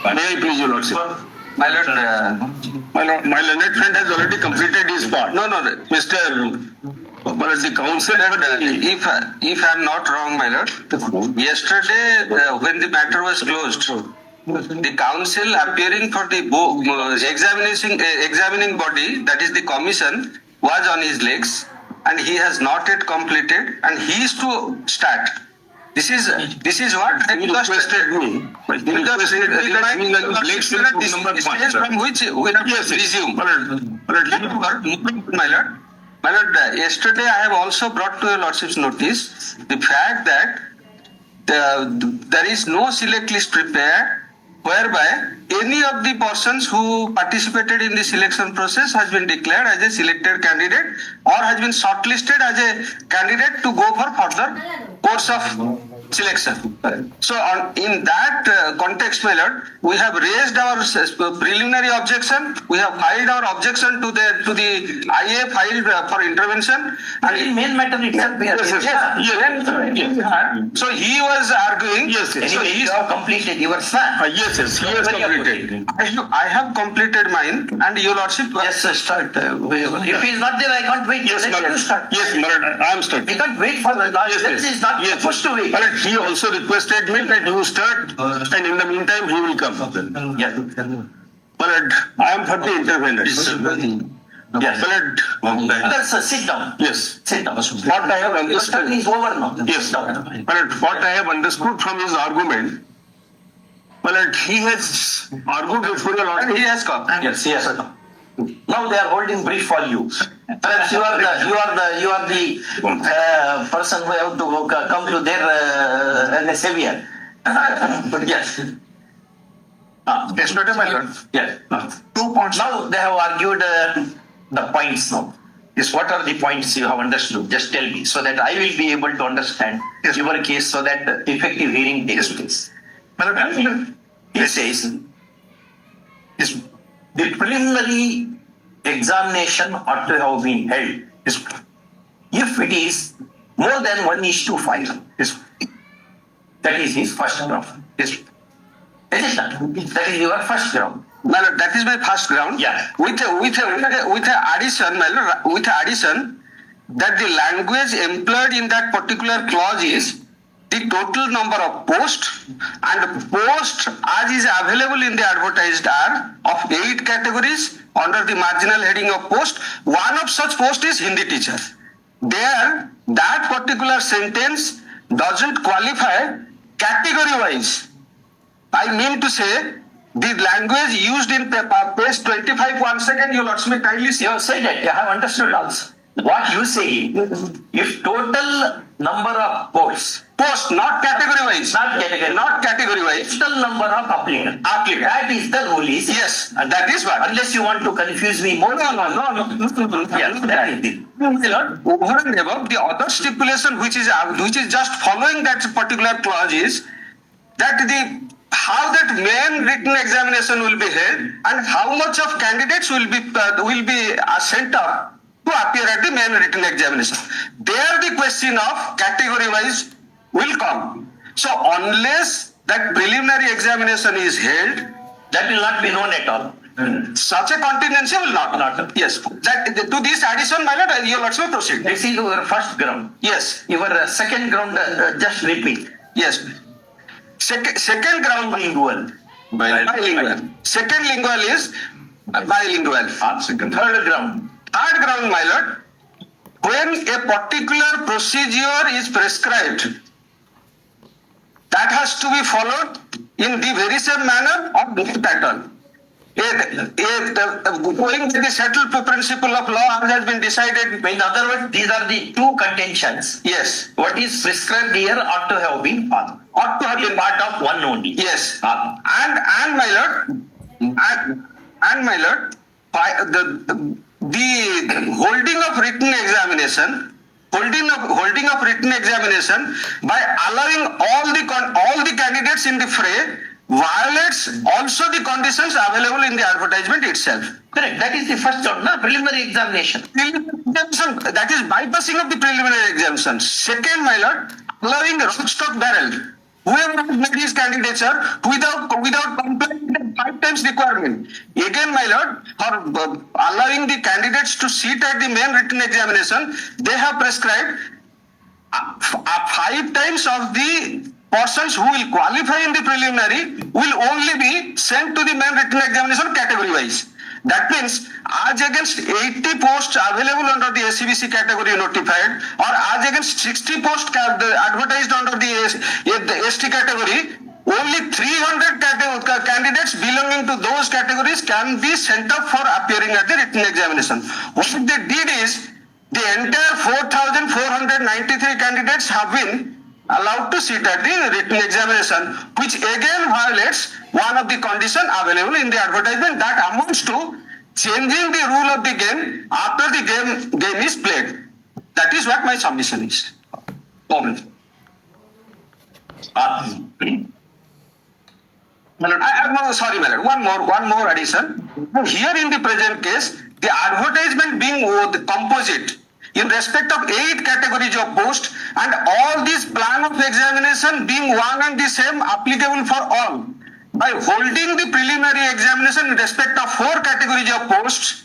May I please, Your Lordship? My lord, My learned friend has already completed his part. no, Mr. But the council had if I'm not wrong, my lord, yesterday when the matter was closed, the council appearing for the examining body, that is the commission, was on his legs, and he has not yet completed, and he is to start. This is what he requested me. He requested that he will legs will put number one. from which we have Yes, to resume. My lord. My lord, yesterday I have also brought to your lordship's notice the fact that there is no select list prepared whereby any of the persons who participated in the selection process has been declared as a selected candidate or has been shortlisted as a candidate to go for further course of selection. So in that context, my lord, we have raised our preliminary objection. We have filed our objection to the IA filed for intervention. And in main matter itself, So he was arguing. Yes. anyway, So you have completed your son. Yes, he has completed. I have completed mine, and your lordship. Yes, sir, start. If he is not there, I can't wait. Yes, Let you start. Yes, my lord, I am We starting. can't wait for the last. Yes, This is not supposed to wait. My lord, he also requested me that you start, and in the meantime, he will come. Yes. My lord, I am for the interveners. Yes. My lord, Sir, sit down. yes. Sit down. What I have Your turn understood. is over now. Yes, Sit down. but what I have understood from his argument, well, he has argued before a lot. And he has come. Yes, yes. Now they are holding brief for you. Perhaps you are the person who have to come to their as a savior. But yes. Yes, my lord. Yes. 2 points. Now they have argued the points now. Yes, what are the points you have understood? Just tell me so that I will be able to understand your case so that effective hearing takes place. My lord, It says the preliminary examination ought to have been held if it is more than 1:5. That is his first ground. Is it not? That is your first ground. My lord, that is my first ground. Yeah. With a addition, my lord, with a addition that the language employed in that particular clause is the total number of posts, and posts as is available in the advertised are of 8 categories under the marginal heading of post. One of such posts is Hindi teacher. There, that particular sentence doesn't qualify category wise. I mean to say, the language used in page 25, 1 second, your lordship kindly see. You have said it. I have understood also. What you say, if total number of posts, Post, not category wise. Not category wise. total number of applicants. That is the rule. Is it? Yes, that is what. Unless you want to confuse me more. No. Yes, that is it. My lord, over and above, the other stipulation which is just following that particular clause is that how that main written examination will be held and how much of candidates will be sent up to appear at the main written examination. There the question of category wise will come. So unless that preliminary examination is held, That will not be known at all. such a contingency will not. Yes. That to this addition, my lord, you will also proceed. This is your first ground. Yes. Your second ground, just repeat. Yes. Second ground Bilingual. bilingual. Second lingual is bilingual. Third ground. Third ground, my lord, when a particular procedure is prescribed, that has to be followed in the very same manner or different pattern. Going with the settled principle of law has been decided. In other words, these are the two contentions. Yes. What is prescribed here ought to have been followed. Ought to have been part of one only. Yes. And my lord, and my lord, the holding of written examination, by allowing all the candidates in the fray violates also the conditions available in the advertisement itself. Correct. That is the first round, no? Preliminary examination. That is bypassing of the preliminary examination. Second, my lord, allowing rock stock barrel. Whoever has made his candidature without complying with the times requirement. Again, my lord, for allowing the candidates to sit at the main written examination, they have prescribed 5 times of the persons who will qualify in the preliminary will only be sent to the main written examination category wise. That means, as against 80 posts available under the SCBC category notified, or as against 60 posts advertised under the ST category, only 300 candidates belonging to those categories can be sent up for appearing at the written examination. What they did is, the entire 4,493 candidates have been allowed to sit at the written examination, which again violates one of the conditions available in the advertisement, that amounts to changing the rule of the game after the game is played. That is what my submission is. Sorry, my lord. One more addition. Here in the present case, the advertisement being composite in respect of 8 categories of post, and all these plan of examination being one and the same, applicable for all. By holding the preliminary examination in respect of 4 categories of posts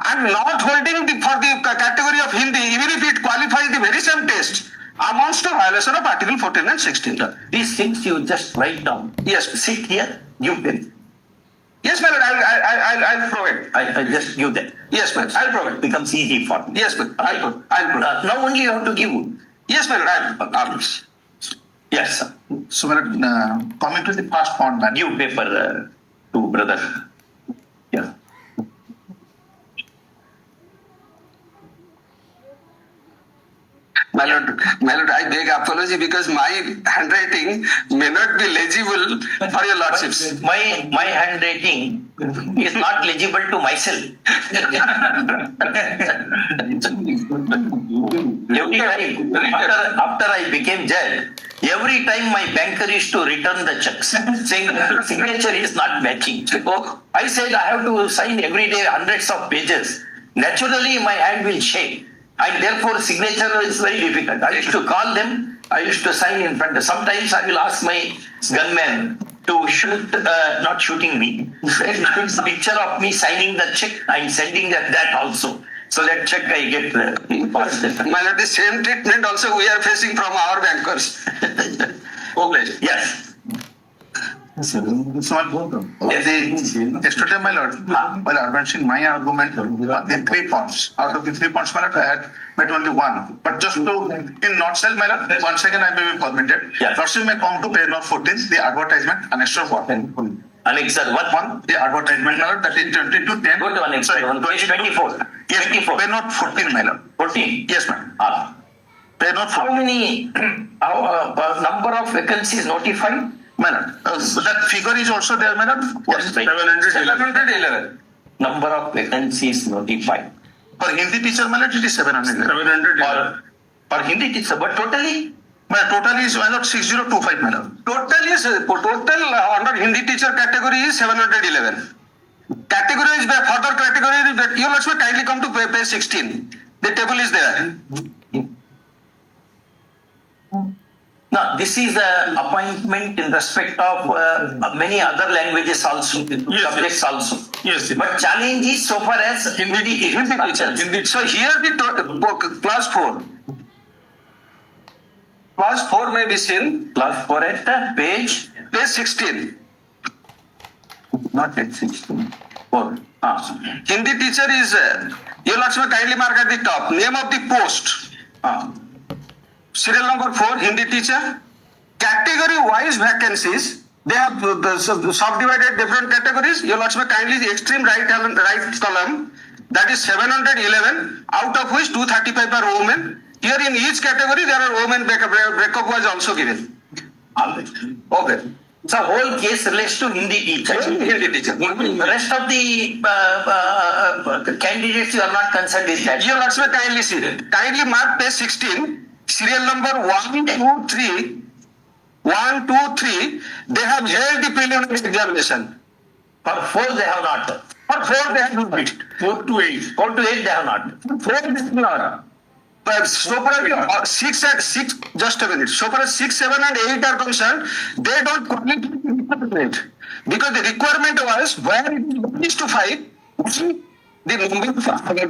and not holding for the category of Hindi, even if it qualifies the very same test, amounts to violation of Article 14 and 16. These things you just write down. Yes, Sit here, you will. yes, my lord, I'll provide. I just give that. Yes, ma'am, I'll provide. Becomes easy for me. Yes, ma'am, I'll provide. Now only you have to give. Yes, my lord, I'll. Yes, sir. So, coming to the past point, man. Give paper to brother. Yeah. My lord, I beg apology because my handwriting may not be legible for your lordships. My handwriting is not legible to myself. Every time after I became judge, every time my banker used to return the checks, saying signature is not matching. So I said I have to sign every day hundreds of pages. Naturally, my hand will shake. And therefore, signature is very difficult. I used to call them, I used to sign in front. Sometimes I will ask my gunman to shoot, not shooting me, picture of me signing the check and sending that also. So that check I get positive. My lord, the same treatment also we are facing from our bankers. Yes. Yesterday, my lord, while advancing my argument in 3 points, out of the 3 points, my lord, I had made only one. But just to, in nutshell, my lord, 1 second I may be permitted. Yes. Lordship may come to page number 14, the advertisement, annexure 1. Annexure what? The advertisement, my lord, that is 20 to 10. Go to annexure Sorry, 24. Yes, 24. page note 14, my lord. 14. Yes, ma'am. Page note How 14. many number of vacancies notified? My lord, that figure is also there, my lord. Yes, right. 711. Number of vacancies notified. For Hindi teacher, my lord, it is 700. For Hindi teacher, but totally? My total is, my lord, 6025, my lord. Total under Hindi teacher category is 711. Category is further category. You also kindly come to page 16. The table is there. No, this is the appointment in respect of many other languages also, subjects also. Yes. But challenge is so far as Hindi teachers. So here the class 4. Class 4 may be seen. Class 4 at page, Page 16. not at 16. 4. Hindi teacher is, you also kindly mark at the top. Name of the post. Serial number 4, Hindi teacher. Category wise vacancies, they have subdivided different categories. You'll also kindly extreme right column, that is 711, out of which 235 are women. Here in each category, there are women breakup was also given. Okay. So whole case relates to Hindi teacher. Hindi teacher. The rest of the candidates you are not concerned with that. You'll also kindly see. Kindly mark page 16. Serial number 1, 2, 3, they have held the preliminary examination. For 4 they have not. For 4 they have not. 4 to 8. 4 to 8 they have not. 4 they have not. But so far as 6, just a minute. So far as 6, 7 and 8 are concerned, they don't qualify. because the requirement was where it is to 5, the number of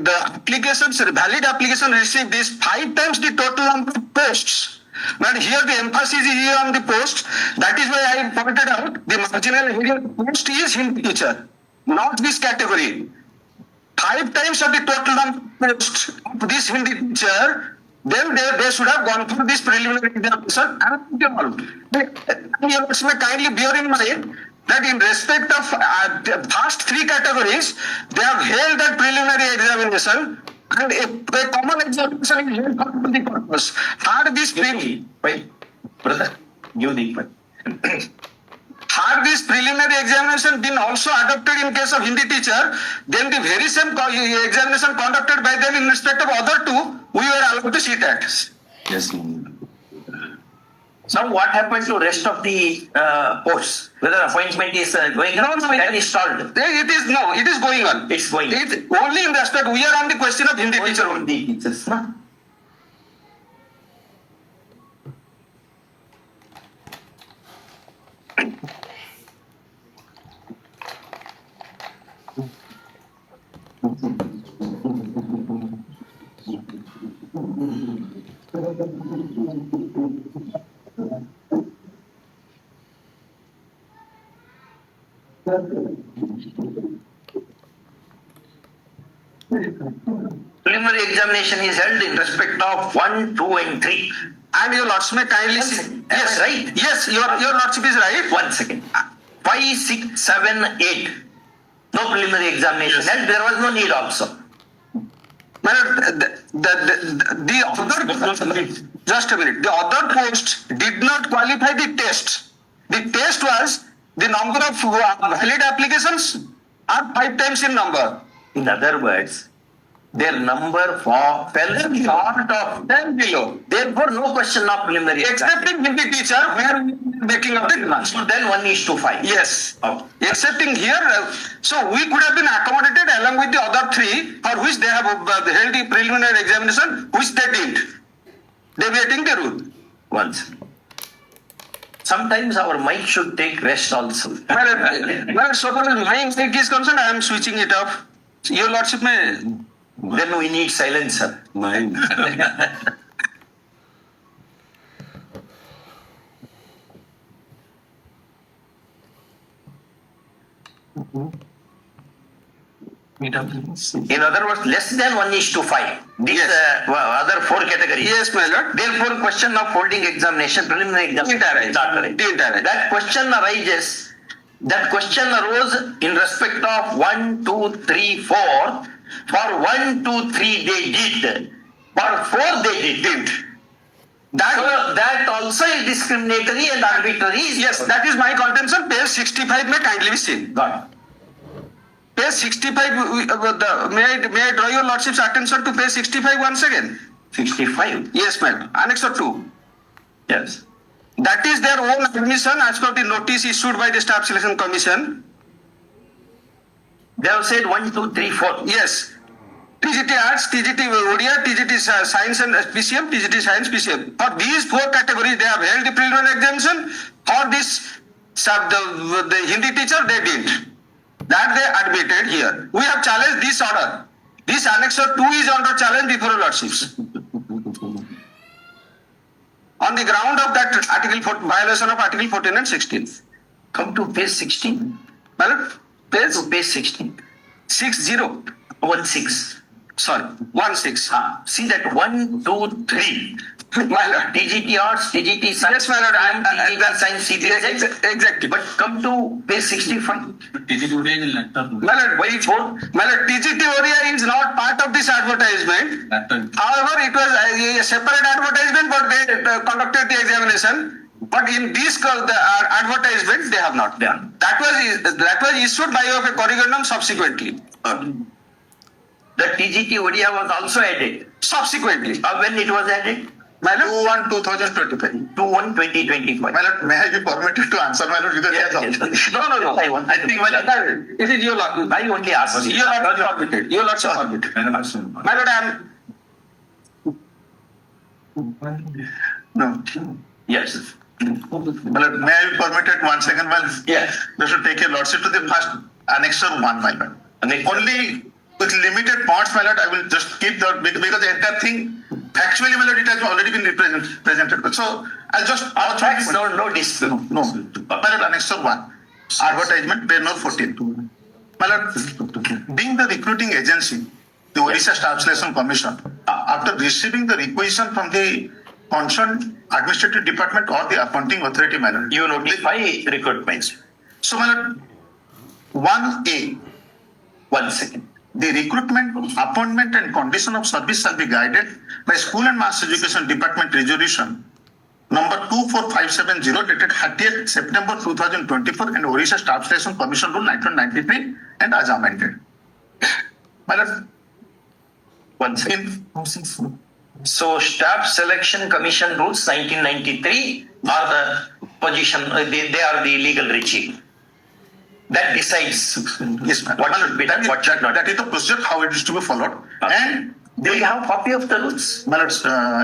the applications, valid application received is 5 times the total number of posts. But here the emphasis is here on the post. That is why I pointed out the marginal area post is Hindi teacher, not this category. 5 times of the total number of posts of this Hindi teacher, then they should have gone through this preliminary examination and all. You may kindly bear in mind that in respect of the first 3 categories, they have held that preliminary examination and a common examination is held for the purpose. Had this Wait, brother, give the had this preliminary examination been also adopted in case of Hindi teacher, then the very same examination conducted by them in respect of other 2, we were allowed to sit at. Yes. Now, what happened to rest of the posts? Whether appointment is going on? No, That is stalled. It is going on. It's going. Only in respect, we are on the question of Hindi teacher only. The teachers, no? Preliminary examination is held in respect of 1, 2, and 3. And your lordship may kindly One see. second. Yes, Am I right? Yes, your lordship is right. 1 second. 5, 6, 7, 8. No preliminary examination held. There was no need also. My lord, the other, just a minute, the other posts did not qualify the test. The test was the number of valid applications are 5 times in number. In other words, their number fell short of 10 below. Therefore, no question of preliminary Excepting Hindi teacher, where we are making up the demands. So then 1:5. Yes. Oh. Excepting here, so we could have been accommodated along with the other 3 for which they have held the preliminary examination, which they didn't, deviating the rule. Once. Sometimes our mic should take rest also. Well, so far as my mic is concerned, I am switching it off. Your lordship may. Then we need silencer. Mine. In other words, less than 1:5. These Yes. other 4 categories. Yes, my lord. Therefore, question of holding examination, preliminary examination. Didn't arise. is not correct. Didn't arise. That question arises. That question arose in respect of 1, 2, 3, 4. For 1, 2, 3 they did. For 4 they didn't. That also is discriminatory and arbitrary. Yes, that is my contention. Page 65 may kindly be seen. God. Page 65, may I draw your lordship's attention to page 65 once again? 65. Yes, madam. Annex 2. Yes. That is their own admission as per the notice issued by the Staff Selection Commission. They have said 1, 2, 3, 4. Yes. TGT Arts, TGT Odia, TGT Science and PCM, TGT Science PCM. For these 4 categories, they have held the preliminary examination. For this, the Hindi teacher, they didn't. That they admitted here. We have challenged this order. This Annex 2 is under challenge before your lordships. On the ground of that violation of Article 14 and 16. Come to page 16. Madam, page To page 16. 60. 16. Sorry, 16. See that 1, 2, 3. My lord. TGT Arts, TGT Science. Yes, my lord. TGT Science, CBSX. Exactly. But come to page 65. My lord, TGT Oria is not part of this advertisement. However, it was a separate advertisement, but they conducted the examination. But in this advertisement, they have not. Done. That was issued by way of a corrigendum subsequently. The TGT Odia was also added. Subsequently. When it was added? My lord. 2/1/2025. 2/1/2025. My lord, may I be permitted to answer, my lord? Because Yes, yes, yes. No. I think my lord, It is your lord. I only asked. Your lord permitted. Your lord permitted. My lord, I am. no. Yes. May I be permitted 1 second, while Yes. they should take a lordship to the first annexure 1, my lord. Annexure. Only with limited points, my lord, I will just keep the, because the entire thing, factually, my lord, it has already been presented. So I'll just. Facts, no dispute. No, my lord, annexure 1, advertisement, page note 14. My lord, being the recruiting agency, the Odisha Staff Selection Commission, after receiving the requisition from the concerned administrative department or the appointing authority, my lord. You notify recruitments. So, my lord, 1A, 1 second. the recruitment, appointment and condition of service shall be guided by School and Mass Education Department Resolution number 24570 dated 30th September 2024 and Odisha Staff Selection Commission Rule 1993 and as amended. My lord, 1 second. So Staff Selection Commission Rules 1993 are the position, they are the legal regime. That decides yes, ma'am. what should be done, what should not. That is the procedure, how it is to be followed. And Do you have copy of the rules? my lord,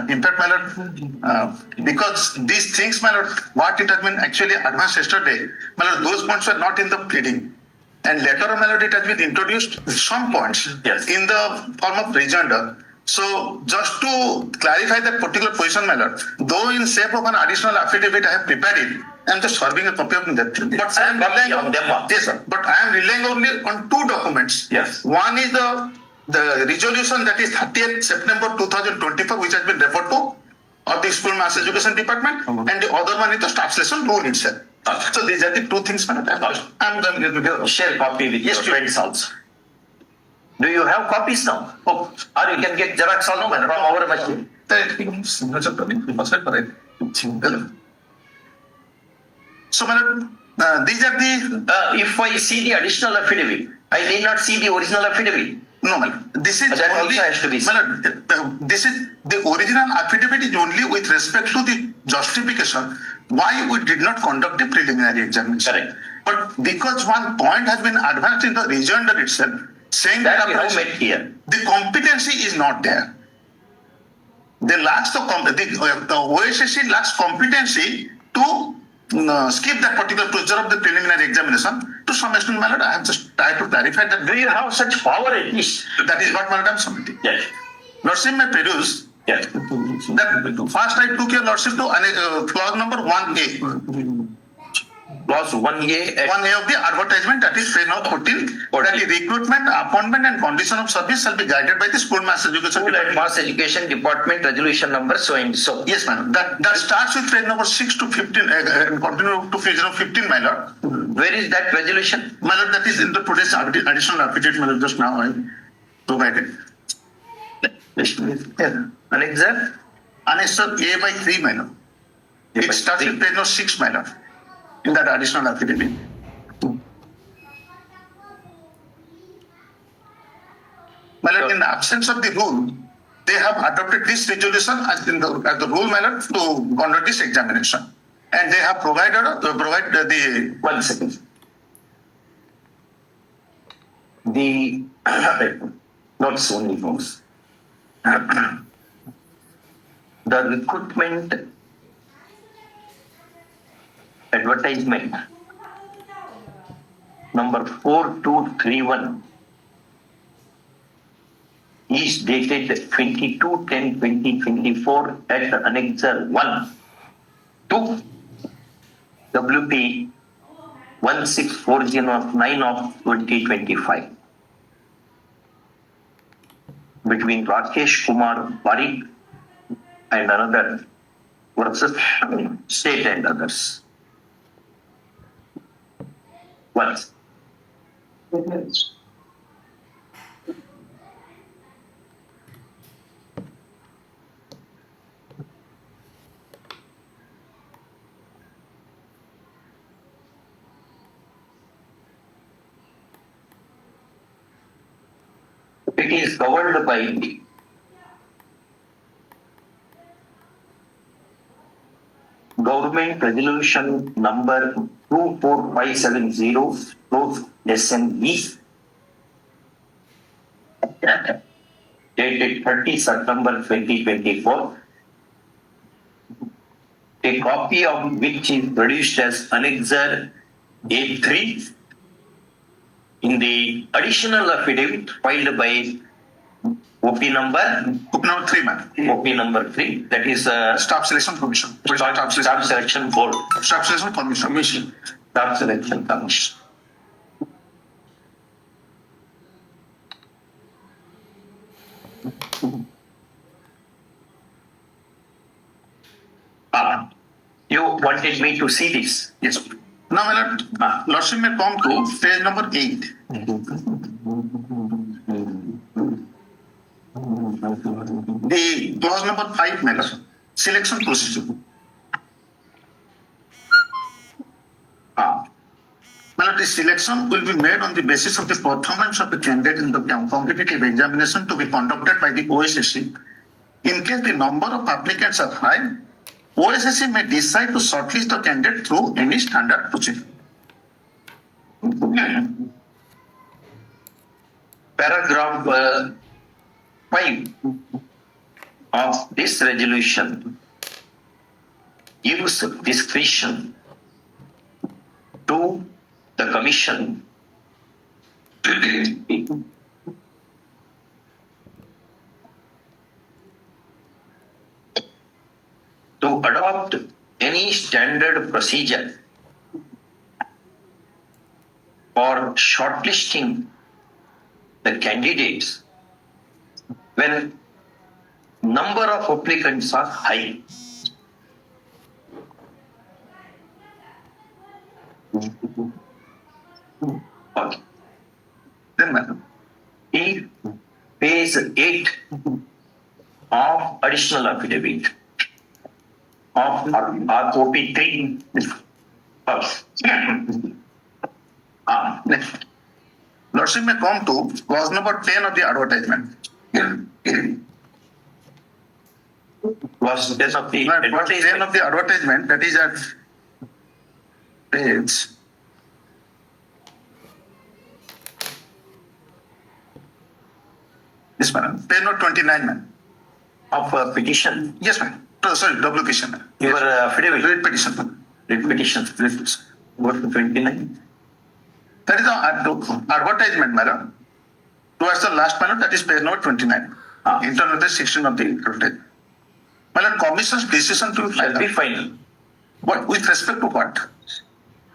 in fact, my lord, because these things, my lord, what it has been actually advanced yesterday, my lord, those points were not in the pleading. And later on, my lord, it has been introduced some points Yes. in the form of rejoinder. So just to clarify that particular position, my lord, though in shape of an additional affidavit I have prepared it, I am just serving a copy of that. But I am relying on them. yes, sir. But I am relying only on two documents. Yes. One is the resolution that is 30th September 2024, which has been referred to, of the School Mass Education Department, and the other one is the Staff Selection Rule itself. So these are the two things, madam. I'm going to Share copy with Yes, your sure. friends also. Do you have copies now? Oh, or you can get Xerox also from our machine. So, madam, these are the If I see the additional affidavit, I need not see the original affidavit. no, madam. This is That only, also has to be seen. madam, this is the original affidavit is only with respect to the justification why we did not conduct a preliminary examination. Correct. But because one point has been advanced in the rejoinder itself, saying That we have after- met here. the competency is not there. They lacks the OSSC lacks competency to skip that particular procedure of the preliminary examination. To some extent, my lord, I have just tried to clarify that. Do you have such power at least? That is what my lord I am submitting. Yes. Lordship may peruse Yes. that first I took your lordship to clause number 1A. Clause 1A. 1A of the advertisement, that is page number 14, that the recruitment, appointment and condition of service shall be guided by the School Mass Education School and Department. Mass Education Department resolution number so and so. Yes, madam. That starts with page number 6 to 15 and continue to page number 15, my lord. Where is that resolution? My lord, that is in the today's additional affidavit, my lord, just now I provided. Yes. Annexure? Annexure A by 3, my lord. A by It starts 3. with page number 6, my lord, in that additional affidavit. My lord, in the absence of the rule, they have adopted this resolution as the rule, my lord, to conduct this examination. And they have provided the 1 second. The notes only folks. The recruitment advertisement number 4231 is dated 22/10/2024 at Annexure 1 to WP 16409 of 2025 between Rakesh Kumar Parikh and another versus state and others. Once. It is covered by the Government Resolution number 24570 SME dated 30 September 2024 a copy of which is produced as Annexure A3 in the additional affidavit filed by OP number Group number 3, madam. OP number 3, that is Staff Selection Commission. Staff Selection Board. Staff Selection Commission. Staff Selection Commission. You wanted me to see this? Yes. Now, my lord, Lordship may come to page number 8. The clause number 5, my lord, selection procedure. My lord, the selection will be made on the basis of the performance of the candidate in the competitive examination to be conducted by the OSSC. In case the number of applicants are high, OSSC may decide to shortlist the candidate through any standard procedure. Paragraph 5 of this resolution gives discretion to the Commission to adopt any standard procedure for shortlisting the candidates when number of applicants are high. Okay. Then, madam, In page 8 of additional affidavit of ROP3. next. Lordship may come to clause number 10 of the advertisement. Was 10 of the Clause 10 advertisement. of the advertisement, that is at page. Yes, madam. Page note 29, ma'am. Of petition, Yes, ma'am. Oh, sorry, publication. Ma'am. your affidavit, Read petition. Ma'am. petition, go to 29. That is the advertisement, madam. Towards the last panel, that is page note 29. Internal section of the advertisement. Madam, commission's decision to Shall be final. What with respect to what?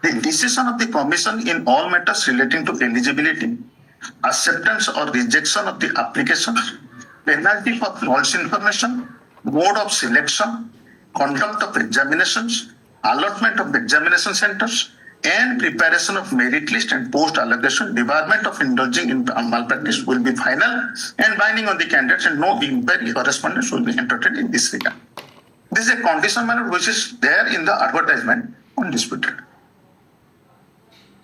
The decision of the commission in all matters relating to eligibility, acceptance or rejection of the application, penalty for false information, mode of selection, conduct of examinations, allotment of examination centers, and preparation of merit list and post allocation, debarment of indulging in malpractice will be final and binding on the candidates, and no inquiry correspondence will be entertained in this regard. This is a condition, madam, which is there in the advertisement undisputed.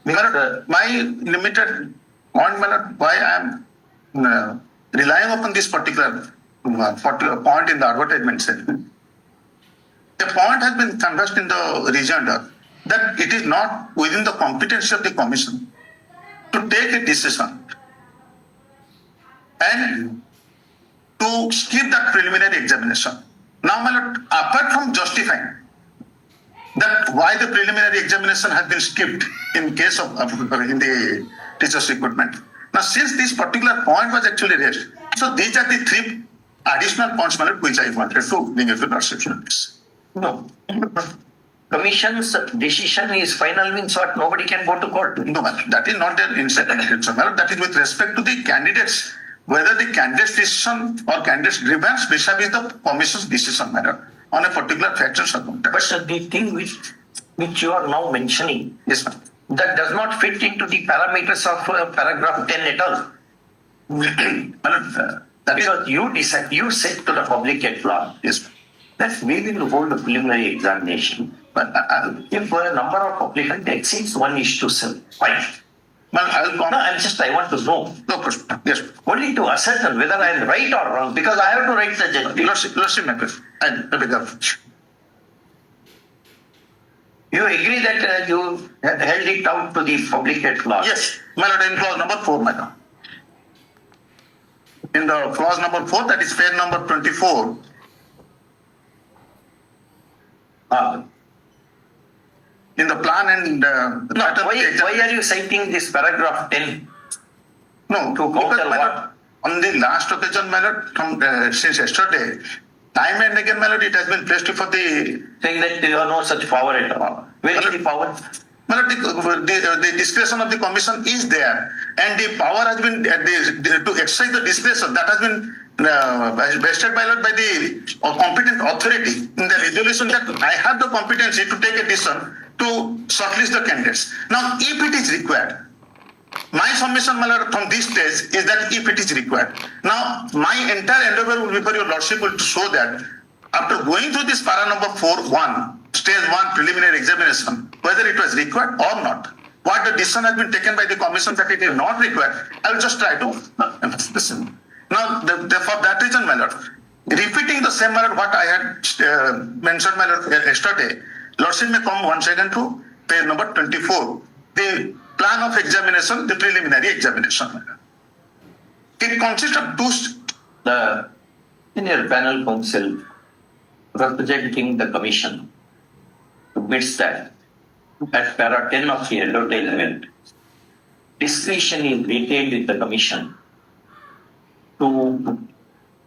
Madam, my limited point, madam, why I am relying upon this particular point in the advertisement section. The point has been conversed in the rejoinder that it is not within the competency of the commission to take a decision and to skip that preliminary examination. Now, my lord, apart from justifying that why the preliminary examination has been skipped in case of in the teacher's recruitment. Now, since this particular point was actually raised, so these are the three additional points, my lord, which I wanted to bring into lordship's notice. No. Commission's decision is final means what? Nobody can go to court. No, madam, that is not their incentive. So, madam, that is with respect to the candidates, whether the candidate's decision or candidate's grievance vis-a-vis the commission's decision, madam, on a particular fact and circumstance. But the thing which you are now mentioning, Yes, ma'am. that does not fit into the parameters of paragraph 10 at all. Madam, that is, Because you said to the public at large yes, ma'am. that we will hold a preliminary examination. But If a number of applicants exceeds 1:7, fine. well, I will No, come. I want to know. No, of course, yes, ma'am. Only to ascertain whether I am right or wrong, because I have to write the judgment. Lordship, ma'am, I beg your pardon. You agree that you held it out to the public at large? Yes, my lord, in clause number 4, madam. In the clause number 4, that is page number 24. Ah. In the plan and No, pattern of the exam- why are you citing this paragraph 10? No, To because counter my what? lord, on the last occasion, my lord, from since yesterday, time and again, my lord, it has been placed before the Saying that you have no such power at all. Where is the power? my lord, the discretion of the commission is there, and the power has been to exercise the discretion that has been vested by lord by the competent authority in the resolution that I have the competency to take a decision to shortlist the candidates. Now, if it is required. My submission, my lord, from this stage is that if it is required. Now, my entire endeavor will be for your lordship will to show that after going through this para number 4.1, stage 1 preliminary examination, whether it was required or not, what the decision has been taken by the commission that it is not required, I will just try to listen. Now, for that reason, my lord, repeating the same, my lord, what I had mentioned, my lord, yesterday, lordship may come once again to page number 24. The plan of examination, the preliminary examination. It consists of The senior panel counsel representing the commission admits that at para 10 of the advertisement, discretion is retained with the commission to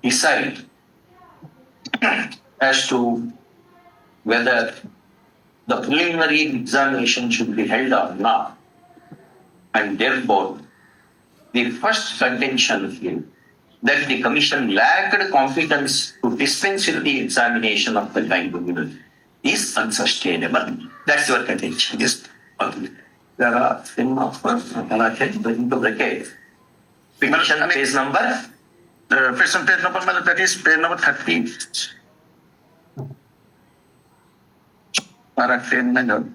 decide as to whether the preliminary examination should be held or not. And therefore, the first contention here that the commission lacked competence to dispense with the examination of the kind is unsustainable. That's your contention. Yes. Okay. There are in the bracket. Petition page number. page number, that is page number 30. Para 10, my lord.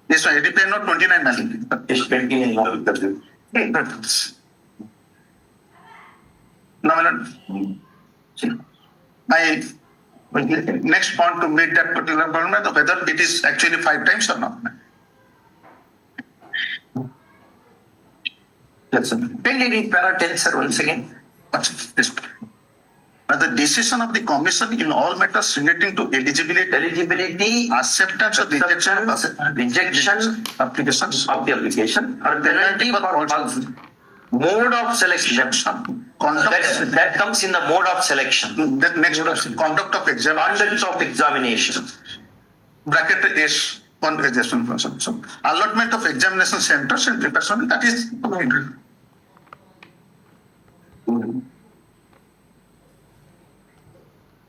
This one, it is page number 29, my lord. Is pending in law. Now, my lord, I next point to meet that particular problem, whether it is actually 5 times or not. Can you read para 10, sir, once again? What's this? The decision of the commission in all matters relating to eligibility, acceptance or rejection applications of the application or penalty for mode of selection. That comes in the mode of selection. That next conduct of examination. Conduct of examination. Bracket is one adjustment person. So allotment of examination centers and preparation, that is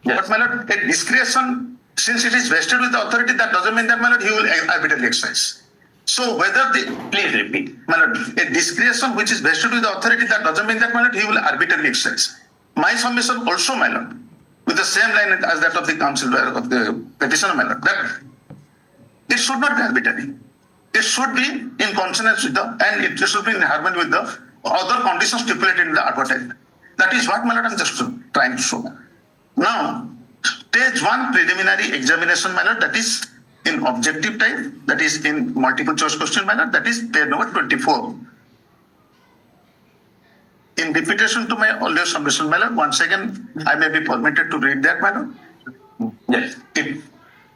Yes. But my lord, a discretion, since it is vested with the authority, that doesn't mean that my lord, he will arbitrarily exercise. So whether the, Please repeat. my lord, a discretion which is vested with the authority, that doesn't mean that my lord, he will arbitrarily exercise. My submission also, my lord, with the same line as that of the counsel of the petitioner, my lord, that it should not be arbitrary. It should be in consonance with the, and it should be in harmony with the other conditions stipulated in the advertisement. That is what, my lord, I'm just trying to show. Now, stage 1 preliminary examination, my lord, that is in objective type, that is in multiple choice question, my lord, that is page number 24. In repetition to my earlier submission, my lord, once again, I may be permitted to read that, my lord. Yes. Page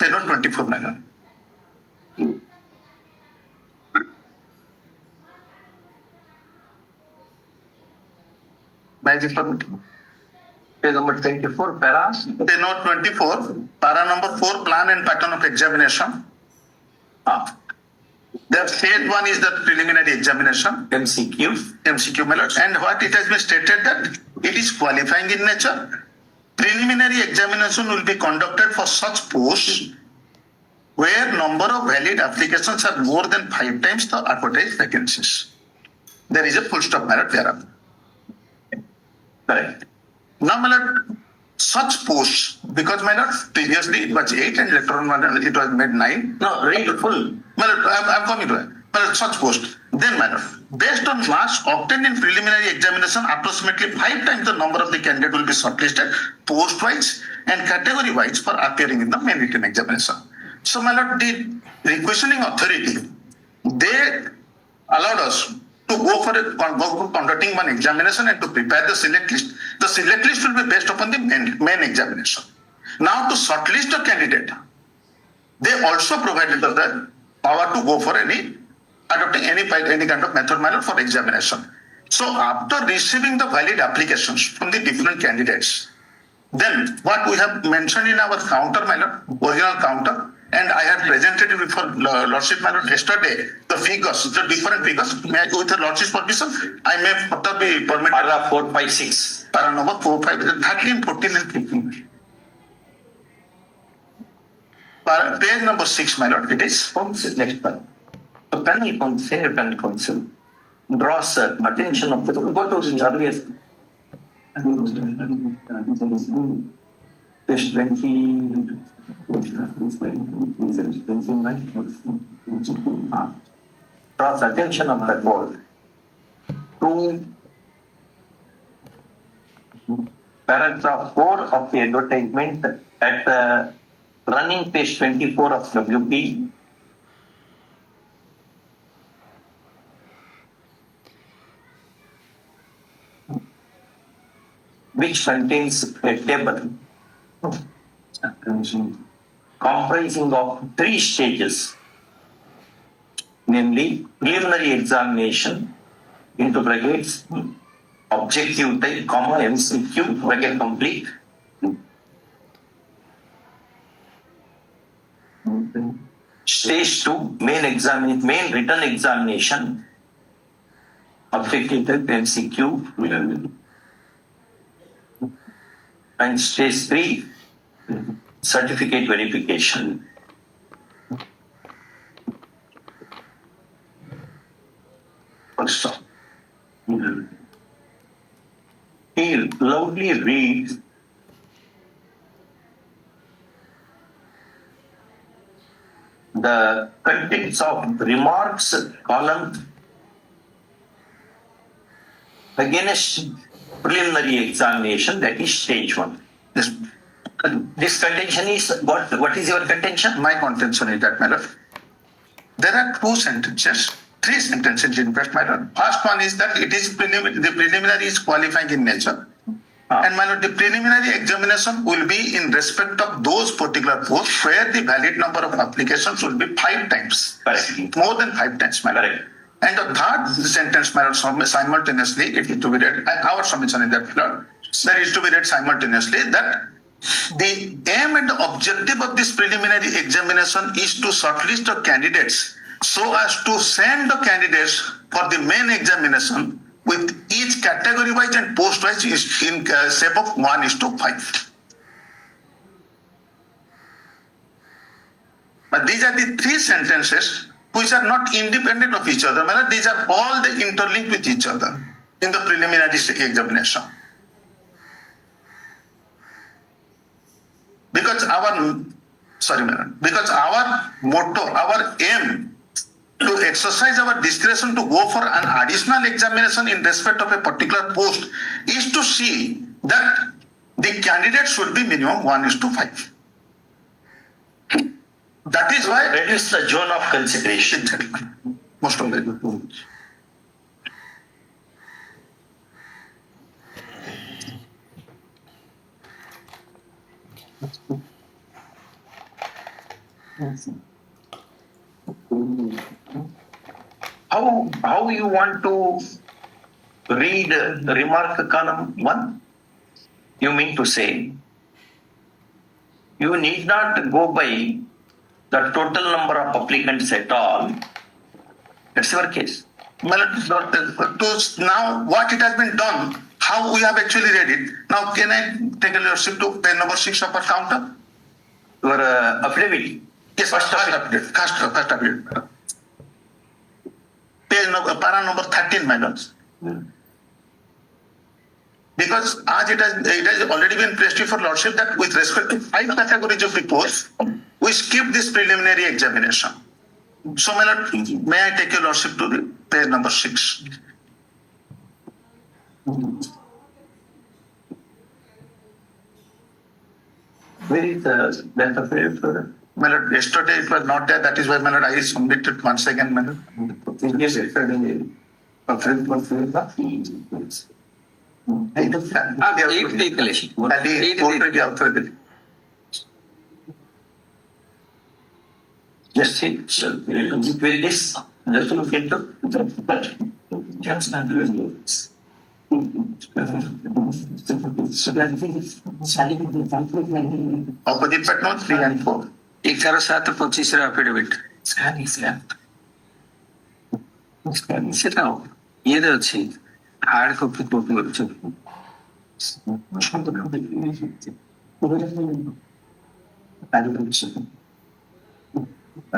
number 24, my lord. May I be permitted? Page number 24, para. Page number 24, para number 4, plan and pattern of examination. The stage 1 is the preliminary examination, MCQ. my lord, and what it has been stated that it is qualifying in nature. Preliminary examination will be conducted for such posts where number of valid applications are more than 5 times the advertised vacancies. There is a full stop, my lord, thereafter. Correct. Now, my lord, such posts, because my lord, previously it was 8 and later on it was made 9. No, read full. My lord, I'm coming to it. My lord, such post. Then, my lord, based on marks obtained in preliminary examination, approximately 5 times the number of the candidate will be shortlisted post-wise and category-wise for appearing in the main written examination. So, my lord, the requisitioning authority, they allowed us to go for conducting one examination and to prepare the select list. The select list will be based upon the main examination. Now to shortlist a candidate, they also provided us the power to go for adopting any kind of method manner for examination. So after receiving the valid applications from the different candidates, then what we have mentioned in our counter manner, original counter, and I had presented it before Lordship manner yesterday, the figures, the different figures, with the Lordship's permission, I may further be permitted. Paragraph 4, 5, 6. Para number 4, 5, 13, 14 and 15. Page number 6, my lord, it is. Next one. The panel council draws attention of the go to the earliest. Page 20. Draws attention of the board to paragraph 4 of the advertisement at the running page 24 of WP. Which contains a table comprising of 3 stages, namely preliminary examination into brackets, objective type, comma, MCQ, bracket complete. Stage 2, main written examination, objective type, MCQ. And stage 3, certificate verification. First off, he loudly reads the contents of remarks column against preliminary examination, that is stage 1. This contention is what is your contention? My contention is that, my lord, there are 3 sentences in fact, my lord. First one is that it is the preliminary is qualifying in nature. And my lord, the preliminary examination will be in respect of those particular posts where the valid number of applications will be 5 times. Correct. More than 5 times, my lord. Correct. And the third sentence, my lord, simultaneously, it is to be read, our submission in that, my lord, that is to be read simultaneously, that the aim and the objective of this preliminary examination is to shortlist the candidates so as to send the candidates for the main examination with each category wise and post wise in shape of 1:5. But these are the 3 sentences which are not independent of each other. These are all interlinked with each other in the preliminary examination. Because our motto, our aim to exercise our discretion to go for an additional examination in respect of a particular post is to see that the candidate should be minimum 1:5. That is why Reduce the zone of consideration. most of it. How you want to read the remark column 1? You mean to say you need not go by the total number of applicants at all. That's your case. Well, now what it has been done, how we have actually read it. Now can I take a leadership to page number 6 of our counter? Your affidavit. Yes, first affidavit. Page number, para number 13, madam. Because as it has already been placed before Lordship that with respect to 5 categories of reports, we skip this preliminary examination. So, my lord, may I take your Lordship to the page number 6? Where is that affidavit? My lord, yesterday it was not there. That is why, my lord, I submitted once again, my lord. Yes, yesterday. Just see, so, with this, just look into just Opposite but not 3 and 4. 11/7/25 ର affidavit ସେଟା ଇଏରେ ଅଛି hard copy copy କରୁଛୁ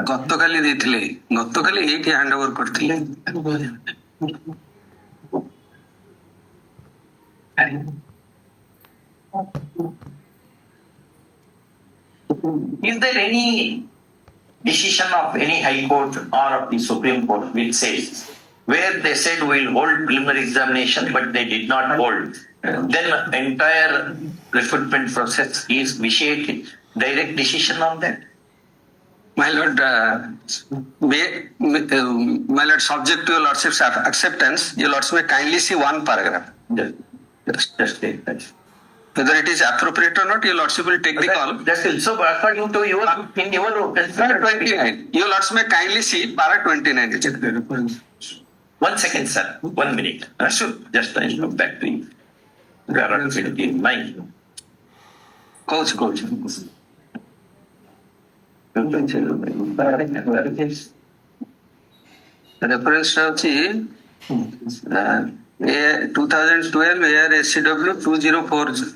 ଗତକାଲି ଦେଇଥିଲେ ଗତକାଲି ଏଇଠି hand over କରିଥିଲେ Is there any decision of any high court or of the Supreme Court which says where they said we'll hold preliminary examination but they did not hold, then entire recruitment process is vitiated? Direct decision on that? My lord, my lord, subject to your lordship's acceptance, your lordship may kindly see one paragraph. Just take that. Whether it is appropriate or not, your lordship will take the call. That's also according to your in your Para 29. Your lordship may kindly see para 29. 1 second, sir. 1 minute. Sure. Just I come back to you. There are in mind. Coach. Reference ଅଛି 2012 AR SCW 2403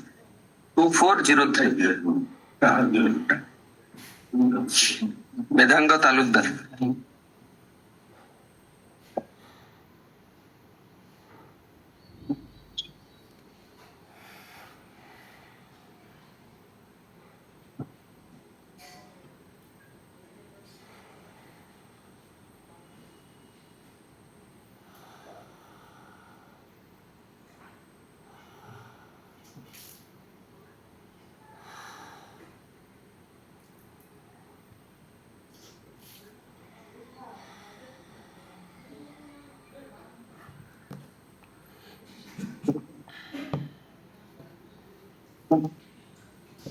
Vedang Talukdar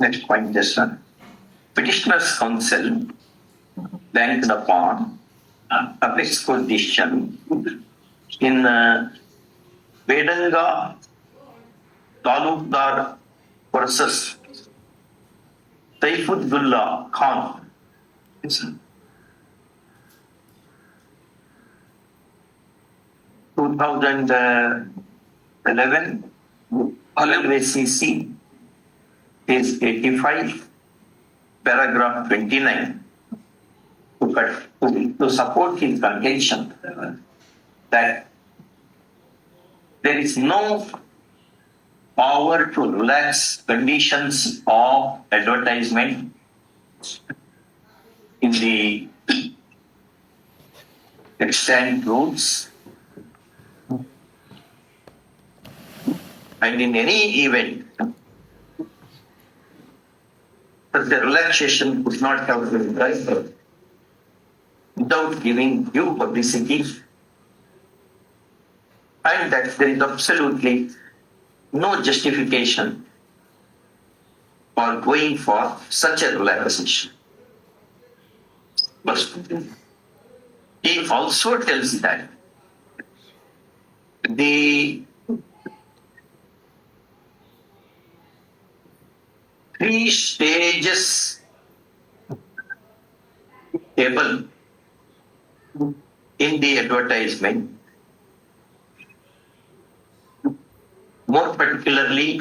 Next point, this one. Petitioner's counsel banked upon apex court decision in Vedanga Talukdar versus Saifullah Khan. 2011 LVCC is 85, paragraph 29, to support his contention that there is no power to relax conditions of advertisement in the extant rules, and in any event, that the relaxation could not have been done without giving due publicity, and that there is absolutely no justification for going for such a relaxation. But he also tells that the 3 stages table in the advertisement, more particularly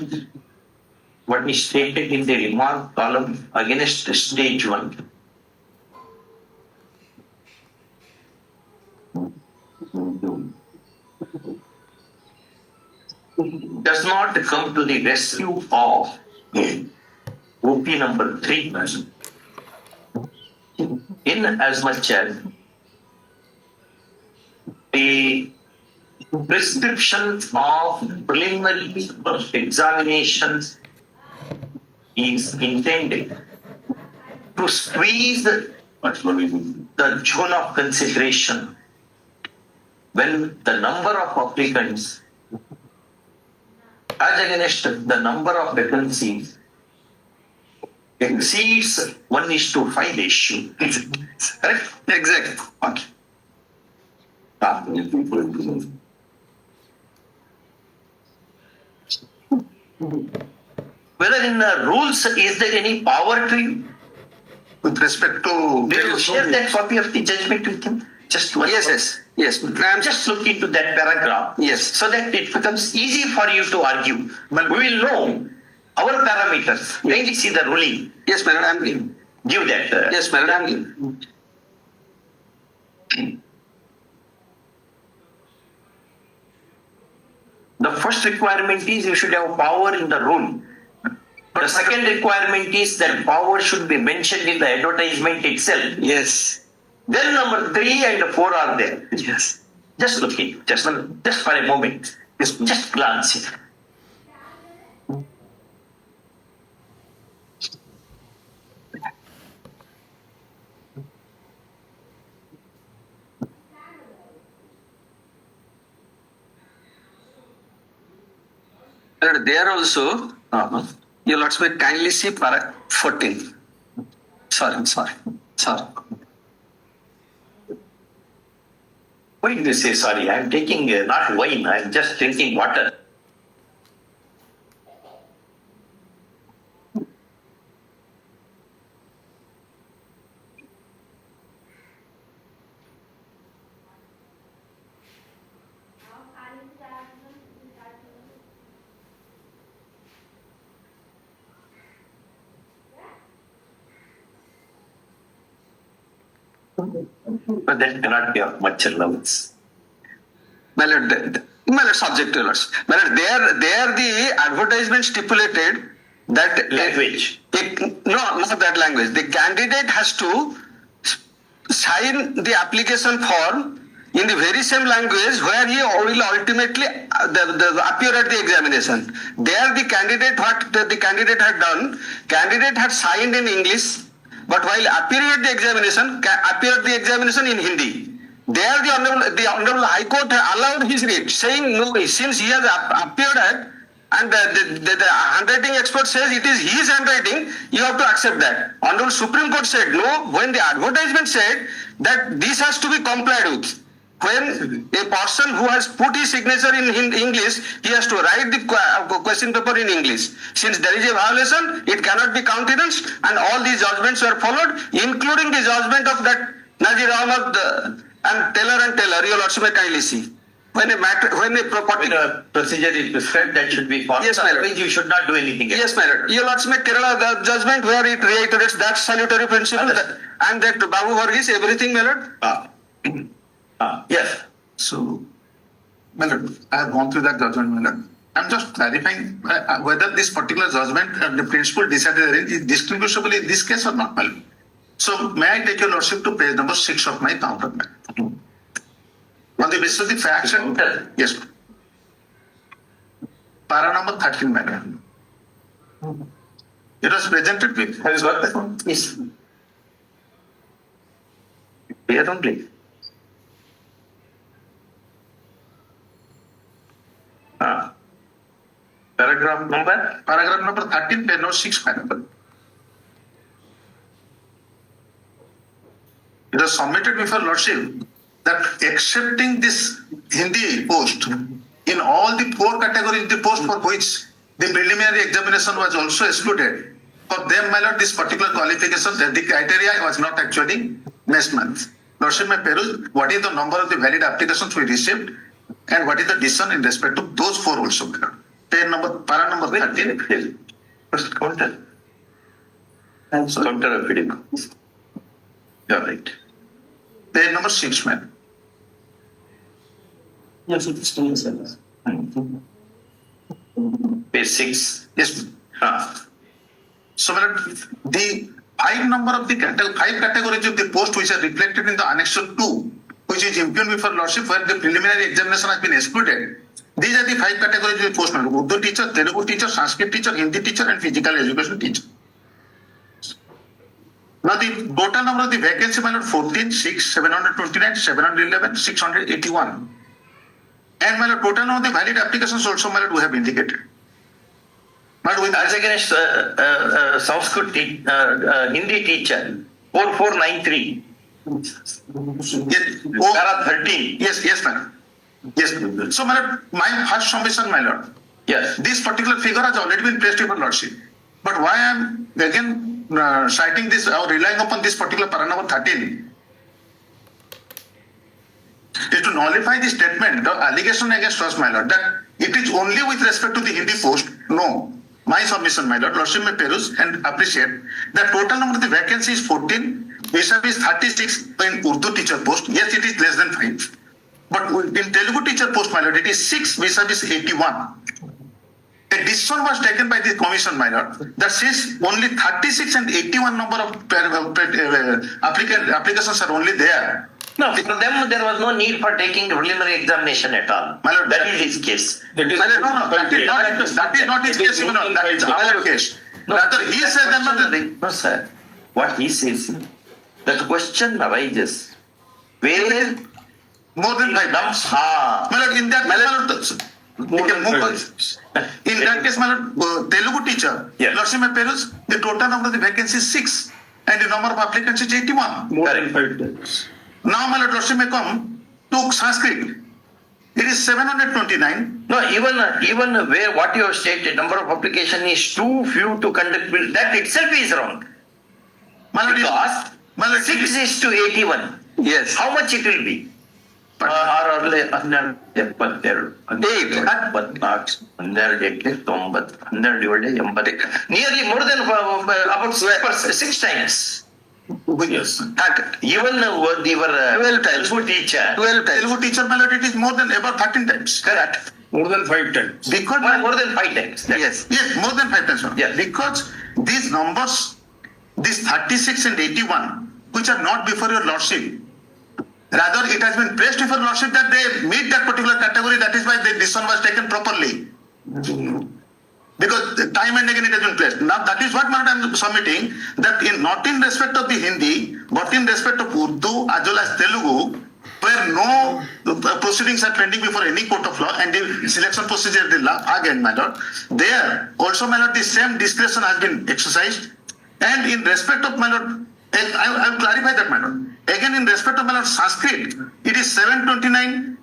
what is stated in the remark column against stage 1. Does not come to the rescue of OP number 3, in as much as the prescription of preliminary examinations is intended to squeeze the zone of consideration when the number of applicants as against the number of vacancies exceeds 1:5 ratio. Correct? Exactly. Okay. Ah, whether in the rules is there any power to you? With respect to. Did you share that copy of the judgment with him? Just one. Yes. I'm just looking to that paragraph. Yes. So that it becomes easy for you to argue. But we will know our parameters. Kindly see the ruling. Yes, my lord, I'm giving. Give that. Yes, my lord, I'm giving. The first requirement is you should have power in the rule. The second requirement is that power should be mentioned in the advertisement itself. Yes. Then number 3 and 4 are there. Yes. Just look it, just for a moment. Just glance it. My lord, there also, your lords may kindly see para 14. Sorry. Why did you say sorry? I'm taking not wine, I'm just drinking water. But that cannot be of much allowance. My lord, subject to your lords. My lord, there the advertisement stipulated that Language. No, not that language. The candidate has to sign the application form in the very same language where he will ultimately appear at the examination. There the candidate, what the candidate had done, candidate had signed in English, but while appearing at the examination, appeared the examination in Hindi. There the Honorable High Court allowed his writ, saying no, since he has appeared at, and the handwriting expert says it is his handwriting, you have to accept that. Honorable Supreme Court said no, when the advertisement said that this has to be complied with. When a person who has put his signature in English, he has to write the question paper in English. Since there is a violation, it cannot be countenanced, and all these judgments were followed, including the judgment of that Nazir Ahmad and Taylor, your lordship may kindly see. When a property. When a procedure is prescribed, that should be followed. Yes, my lord. Otherwise, you should not do anything else. Yes, my lord. Your lordship Kerala the judgment where it reiterates that salutary principle and that Babu Varghese, everything, my lord. Yes. So, my lord, I have gone through that judgment, my lord. I'm just clarifying whether this particular judgment, the principle decided is distinguishable in this case or not, my lord. So, may I take your lordship to page number 6 of my counter, my lord? On the basis of the facts and. Yes. Para number 13, my lord. It was presented with. Have you got that one? Yes. Here only. Paragraph number? Paragraph number 13, page number 6, my lord. It was submitted before lordship that accepting this Hindi post in all the 4 categories, the post for which the preliminary examination was also excluded, for them, my lord, this particular qualification, the criteria was not actually met. Lordship may peruse what is the number of the valid applications we received and what is the decision in respect to those 4 also, my lord. Para number 13. First counter. Counter of video. You are right. Page number 6, man. Yes, it is still service. Page 6. Yes. So, my lord, the 5 number of the 5 categories of the post which are reflected in the annexure 2, which is impugned before lordship, where the preliminary examination has been excluded. These are the 5 categories of the post, my lord. Urdu teacher, Telugu teacher, Sanskrit teacher, Hindi teacher, and physical education teacher. Now, the total number of the vacancy, my lord, 14, 6, 729, 711, 681. And my lord, total number of the valid applications also, my lord, we have indicated. But with As against Sanskrit Hindi teacher, 4493, yes, oh, para 13. yes, madam. Yes. So, my lord, my first submission, my lord. Yes. This particular figure has already been placed before lordship. But why I am again citing this or relying upon this particular para number 13 is to nullify the statement, the allegation against us, my lord, that it is only with respect to the Hindi post. No. My submission, my lord, lordship may peruse and appreciate that total number of the vacancy is 14, vis-a-vis 36 in Urdu teacher post. Yes, it is less than 5. But in Telugu teacher post, my lord, it is 6 vis-a-vis 81. A decision was taken by the commission, my lord, that since only 36 and 81 number of applications are only there. No, for them there was no need for taking preliminary examination at all. My lord, That is his case. My lord, no, that is not his case, even. That is our case. Rather, he said that. No, sir. What he says, that question arises. Where More than 5 times. My lord, in that, my lord, we can move on. In that case, my lord, Telugu teacher, Yes. lordship may peruse, the total number of the vacancies is 6 and the number of applicants is 81. Correct. Now, my lord, lordship may come to Sanskrit. It is 729. No, even where what you have stated, number of application is too few to conduct, that itself is wrong. My lord, Because my lord, 6 is to 81. Yes. How much it will be? But- 12, 12, nearly more than about 6 times. yes. Even they were 12 times. Telugu teacher. 12 times. Telugu teacher, my lord, it is more than about 13 times. Correct. More than 5 times. Because More than 5 times. Yes. yes, more than 5 times. Sir. Yes. Because these numbers, these 36 and 81, which are not before your lordship, rather it has been placed before lordship that they meet that particular category. That is why the decision was taken properly. Because time and again it has been placed. Now that is what I am submitting, that in not in respect of the Hindi, but in respect of Urdu as well as Telugu, where no proceedings are pending before any court of law and the selection procedure the law again, my lord, there also, my lord, the same discretion has been exercised. And in respect of, my lord, I will clarify that, my lord. Again, in respect of, my lord, Sanskrit, it is 729.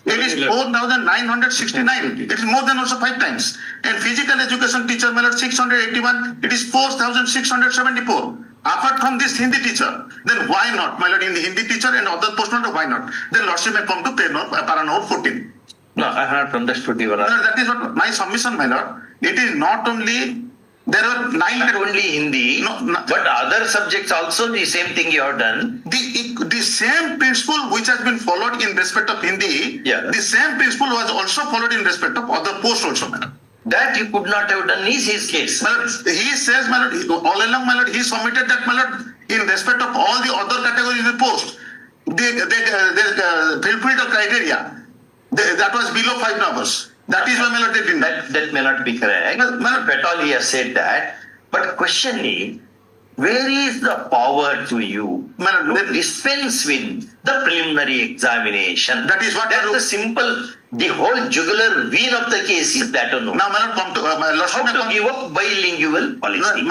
It is 4,969. It is more than also 5 times. And physical education teacher, my lord, 681. It is 4,674. Apart from this Hindi teacher, then why not, my lord, in the Hindi teacher and other post, why not? Then lordship may come to para note 14. No, I have not understood your My lord, that is what my submission, my lord. It is not only, there are 9 not only Hindi, No, but other subjects also the same thing you have done. the same principle which has been followed in respect of Hindi, Yeah. the same principle was also followed in respect of other posts also, my lord. That you could not have done is his case. My lord, he says, my lord, all along, my lord, he submitted that, my lord, in respect of all the other categories of post, they fulfilled the criteria. That was below 5 numbers. That is why, my lord, they did not. That may not be correct. Well, If at all he has said that. But question is, where is the power to you My lord, to dispense with the preliminary examination? That is what- That's the simple, the whole jugular vein of the case is that or no. now, my lord, come to my lordship. How to give up bilingual policy?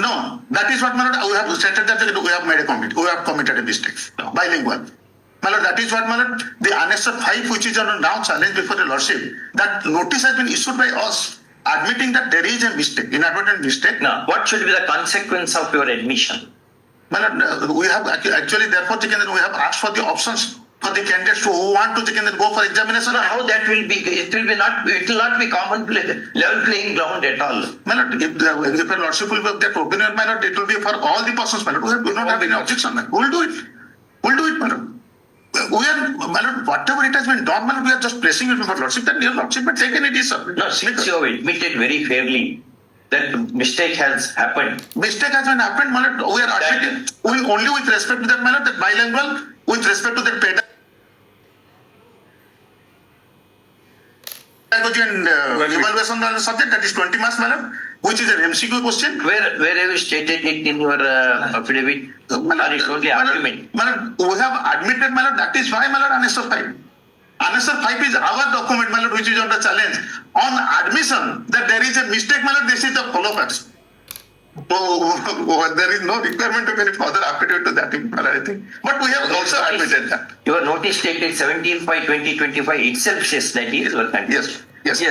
No, that is what, my lord, we have stated that we have made a commit. We have committed a mistake. Bilingual. My lord, that is what, my lord, the Annexure 5, which is now challenged before the lordship, that notice has been issued by us, admitting that there is a mistake, inadvertent mistake. Now, what should be the consequence of your admission? My lord, we have actually, therefore, we have asked for the options for the candidates who want to go for examination. How that will be? It will not be level playing ground at all. My lord, if the lordship will have that opinion, my lord, it will be for all the persons, my lord. We will not have any objection. We will do it. We will do it, my lord. We are, my lord, whatever it has been done, my lord, we are just placing it before lordship. That your lordship may take any decision. No, since you have admitted very fairly that mistake has happened, Mistake has been happened, my lord. We are admitting only with respect to that, my lord, that bilingual, with respect to that pedagogy and evaluation subject, that is 20 marks, my lord, which is an MCQ question. where have you stated it in your affidavit? Or it's only argument? My lord, we have admitted, my lord, that is why, my lord, Annexure 5. Answer 5 is our document, my lord, which is under challenge. On admission that there is a mistake, my lord, this is the follow facts. So there is no requirement of any further affidavit to that, my lord, I think. But we have also admitted that. Your notice dated 17/5/2025 itself says that he is well conducted. Yes.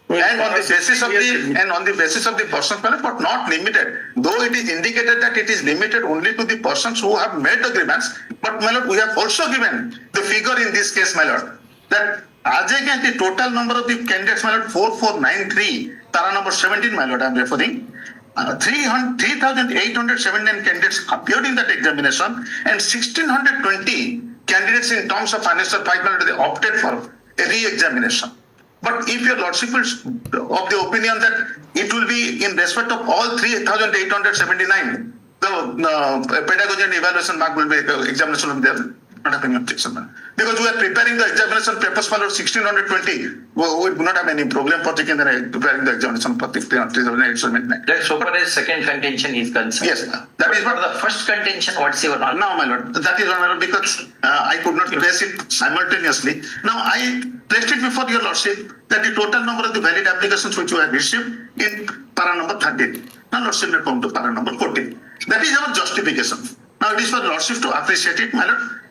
And on the basis of the persons, my lord, but not limited. Though it is indicated that it is limited only to the persons who have made the grievance, but my lord, we have also given the figure in this case, my lord, that as against the total number of the candidates, my lord, 4493, para number 17, my lord, I am referring. 3,879 candidates appeared in that examination, and 1,620 candidates in terms of financial 500 they opted for a re-examination. But if your lordship is of the opinion that it will be in respect of all 3,879, the pedagogy and evaluation mark will be examination of them. Not have any objection, man. Because we are preparing the examination papers for 1,620. We do not have any problem for preparing the examination for 3,879. That so far as second contention is concerned. Yes, that is for what the first contention. What's your knowledge? No, my lord. That is one because I could not place it simultaneously. Now I placed it before your lordship that the total number of the valid applications which you have received in para number 13. Now lordship may come to para number 14. That is our justification. Now it is for lordship to appreciate it, my lord.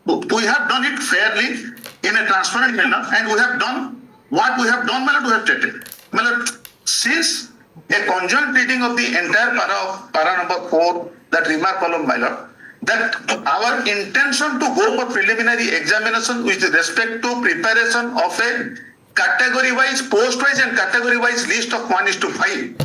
We have done it fairly in a transparent manner, and we have done what we have done, my lord, we have stated. My lord, since a conjoint reading of the entire para number 4, that remark column, my lord, that our intention to go for preliminary examination with respect to preparation of a category-wise, post-wise and category-wise list of 1:5.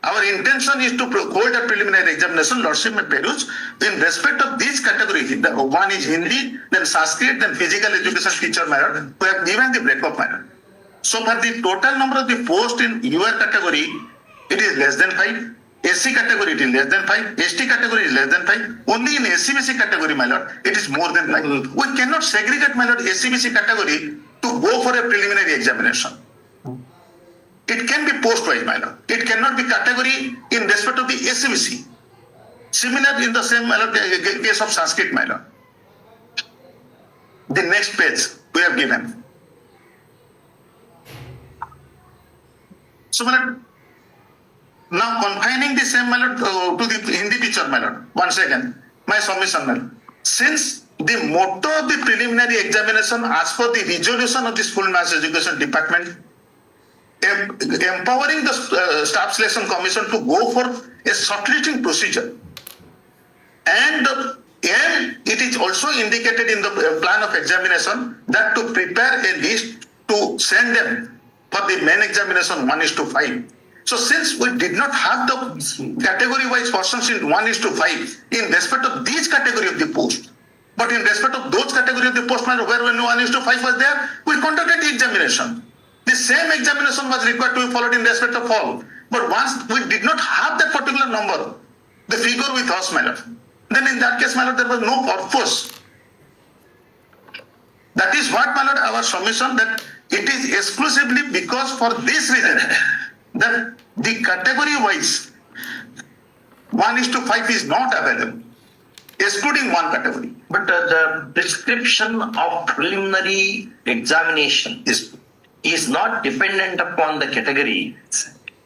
Our intention is to hold a preliminary examination, lordship may peruse, in respect of these categories. One is Hindi, then Sanskrit, then physical education teacher, my lord. We have given the breakup, my lord. So for the total number of the post in UR category, it is less than 5. SC category, it is less than 5. ST category is less than 5. Only in SCBC category, my lord, it is more than 5. We cannot segregate, my lord, SCBC category to go for a preliminary examination. It can be post-wise, my lord. It cannot be category in respect of the SCBC. Similar in the same, my lord, case of Sanskrit, my lord. The next page we have given. So, my lord, now confining the same, my lord, to the Hindi teacher, my lord. Once again, my submission, my lord. Since the motto of the preliminary examination as per the resolution of the School and Mass Education Department empowering the Staff Selection Commission to go for a shortlisting procedure, and it is also indicated in the plan of examination that to prepare a list to send them for the main examination 1:5. So since we did not have the category-wise persons in 1:5 in respect of these category of the post, but in respect of those category of the post where when 1:5 was there, we conducted the examination. The same examination was required to be followed in respect of all. But once we did not have that particular number, the figure with us, my lord, then in that case, my lord, there was no purpose. That is what, my lord, our submission, that it is exclusively because for this reason that the category-wise 1:5 is not available, excluding one category. But the prescription of preliminary examination is not dependent upon the category,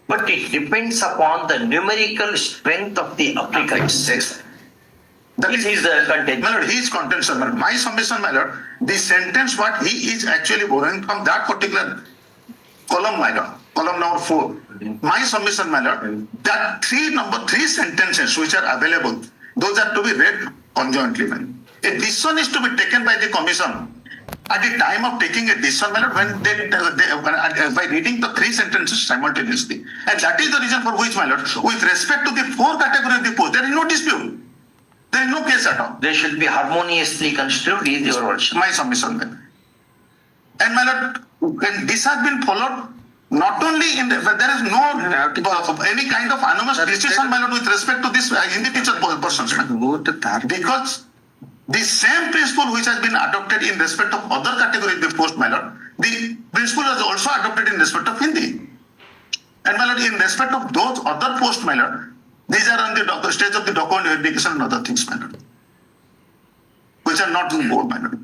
but it depends upon the numerical strength of the applicants. That is his contention. My lord, his contention, my lord. My submission, my lord, the sentence what he is actually borrowing from that particular column, my lord, column number 4. My submission, my lord, that number three sentences which are available, those are to be read conjointly, my lord. A decision is to be taken by the commission. At the time of taking a decision, my lord, when by reading the three sentences simultaneously, and that is the reason for which, my lord, with respect to the 4 categories of the post, there is no dispute. There is no case at all. They should be harmoniously construed, is your worship. My submission, my lord. And my lord, when this has been followed, not only in there is no any kind of anonymous decision, my lord, with respect to this Hindi teacher persons, because the same principle which has been adopted in respect of other categories of the post, my lord, the principle was also adopted in respect of Hindi. And my lord, in respect of those other posts, my lord, these are on the stage of the document verification and other things, my lord, which are not in board, my lord.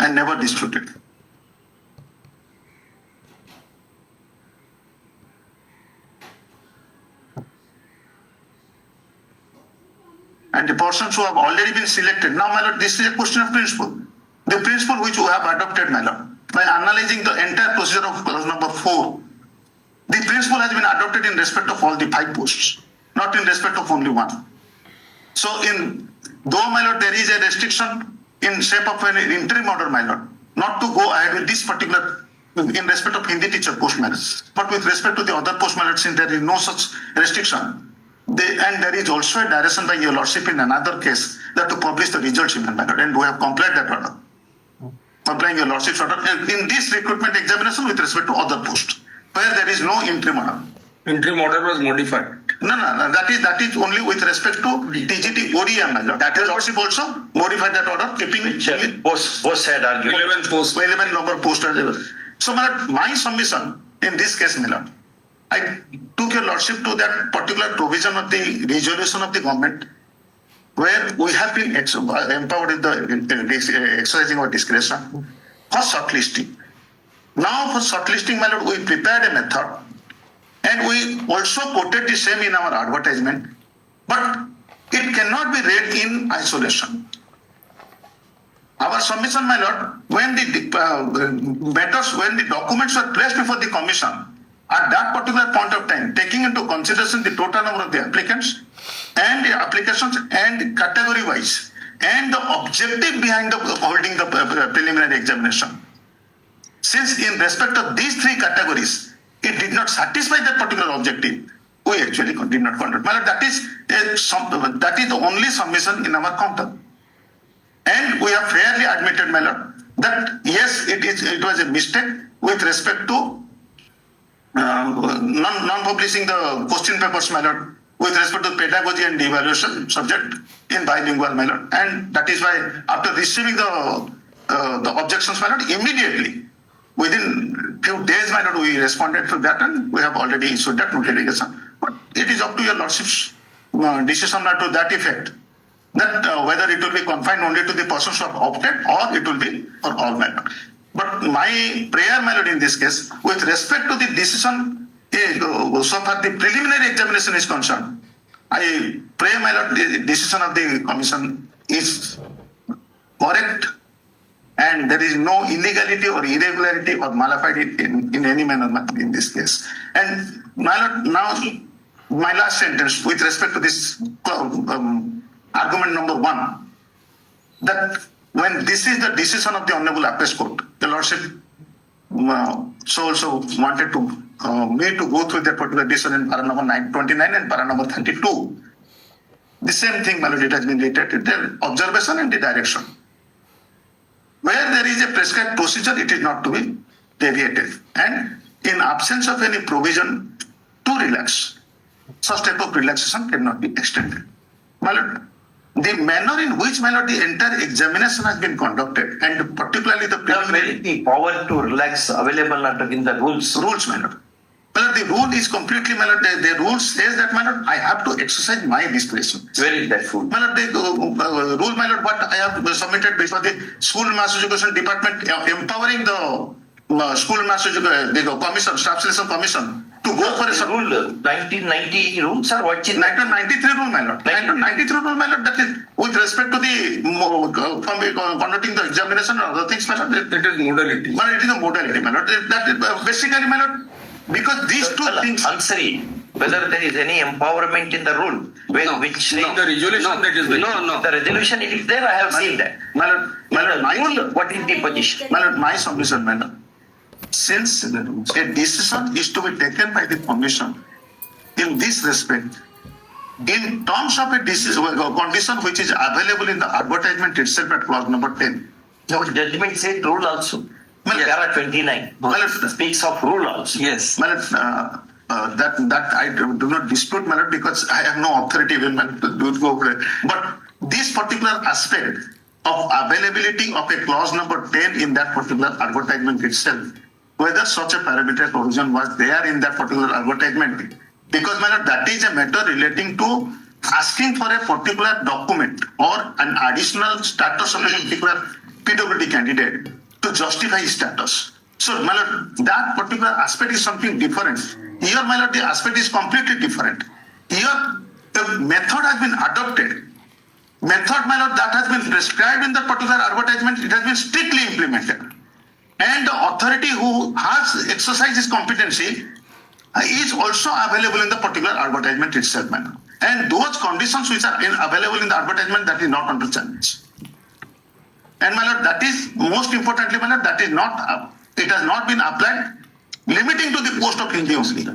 and never disputed. And the persons who have already been selected. Now, my lord, this is a question of principle. The principle which we have adopted, my lord, by analyzing the entire procedure of clause number 4, the principle has been adopted in respect of all the 5 posts, not in respect of only one. So, though, my lord, there is a restriction in shape of an interim order, my lord, not to go ahead with this particular in respect of Hindi teacher post, my lord, but with respect to the other post, my lord, since there is no such restriction. And there is also a direction by your lordship in another case that to publish the results in my lord, and we have complied that order. Complying your lordship's order in this recruitment examination with respect to other posts where there is no interim order. Interim order was modified. No, that is only with respect to TGT ODM, my lord. That is lordship also modified that order, keeping Both side argument. 11 posts. 11 number post as well. So, my lord, my submission in this case, my lord, I took your lordship to that particular provision of the resolution of the government where we have been empowered with the exercising our discretion for shortlisting. Now for shortlisting, my lord, we prepared a method and we also quoted the same in our advertisement, but it cannot be read in isolation. Our submission, my lord, when the documents were placed before the commission, at that particular point of time, taking into consideration the total number of the applicants and the applications and category wise and the objective behind the holding the preliminary examination. Since in respect of these 3 categories, it did not satisfy that particular objective, we actually did not conduct. My lord, that is the only submission in our counter. And we have fairly admitted, my lord, that yes, it was a mistake with respect to non-publishing the question papers, my lord, with respect to pedagogy and evaluation subject in bilingual, my lord. And that is why after receiving the objections, my lord, immediately, within few days, my lord, we responded to that and we have already issued that notification. But it is up to your lordship's decision to that effect, that whether it will be confined only to the persons who have opted or it will be for all, my lord. But my prayer, my lord, in this case, with respect to the decision, so far the preliminary examination is concerned, I pray, my lord, the decision of the commission is correct and there is no illegality or irregularity or malified in any manner in this case. And my lord, now my last sentence with respect to this argument number 1, that when this is the decision of the Honorable Appellate Court, the Lordship so also wanted to me to go through that particular decision in para number 29 and para number 32. The same thing, my lord, it has been related, the observation and the direction. Where there is a prescribed procedure, it is not to be deviated. And in absence of any provision to relax, such type of relaxation cannot be extended. My lord, the manner in which, my lord, the entire examination has been conducted, and particularly the The power to relax available in the rules. Rules, my lord. My lord, the rule is completely, my lord, the rule says that, my lord, I have to exercise my discretion. Where is that rule? My lord, the rule, my lord, what I have submitted before the School and Mass Education Department, empowering the School and Mass Education, the Commission, Staff Selection Commission, to go for a rule, 1990 rules or what is 1993 rule, my lord. 1993 rule, my lord, that is with respect to the conducting the examination and other things, my lord. It is modality. My lord, it is a modality, my lord. That is basically, my lord, because these two things. Answering whether there is any empowerment in the rule, which The resolution that is there. the resolution is there. I have seen that. My lord, What is the position? my lord, my submission, my lord. Since a decision is to be taken by the commission in this respect, in terms of a condition which is available in the advertisement itself at clause number 10. Your judgment said rule also. Para 29 speaks of rule also. Yes. My lord, that I do not dispute, my lord, because I have no authority even to do go over it. But this particular aspect of availability of a clause number 10 in that particular advertisement itself, whether such a parameter provision was there in that particular advertisement, because, my lord, that is a matter relating to asking for a particular document or an additional status of a particular PWD candidate to justify his status. So, my lord, that particular aspect is something different. Here, my lord, the aspect is completely different. Here, the method has been adopted. Method, my lord, that has been prescribed in the particular advertisement, it has been strictly implemented. And the authority who has exercised his competency is also available in the particular advertisement itself, my lord. And those conditions which are available in the advertisement, that is not under challenge. And my lord, that is most importantly, my lord, that is not, it has not been applied limiting to the post of Hindi only.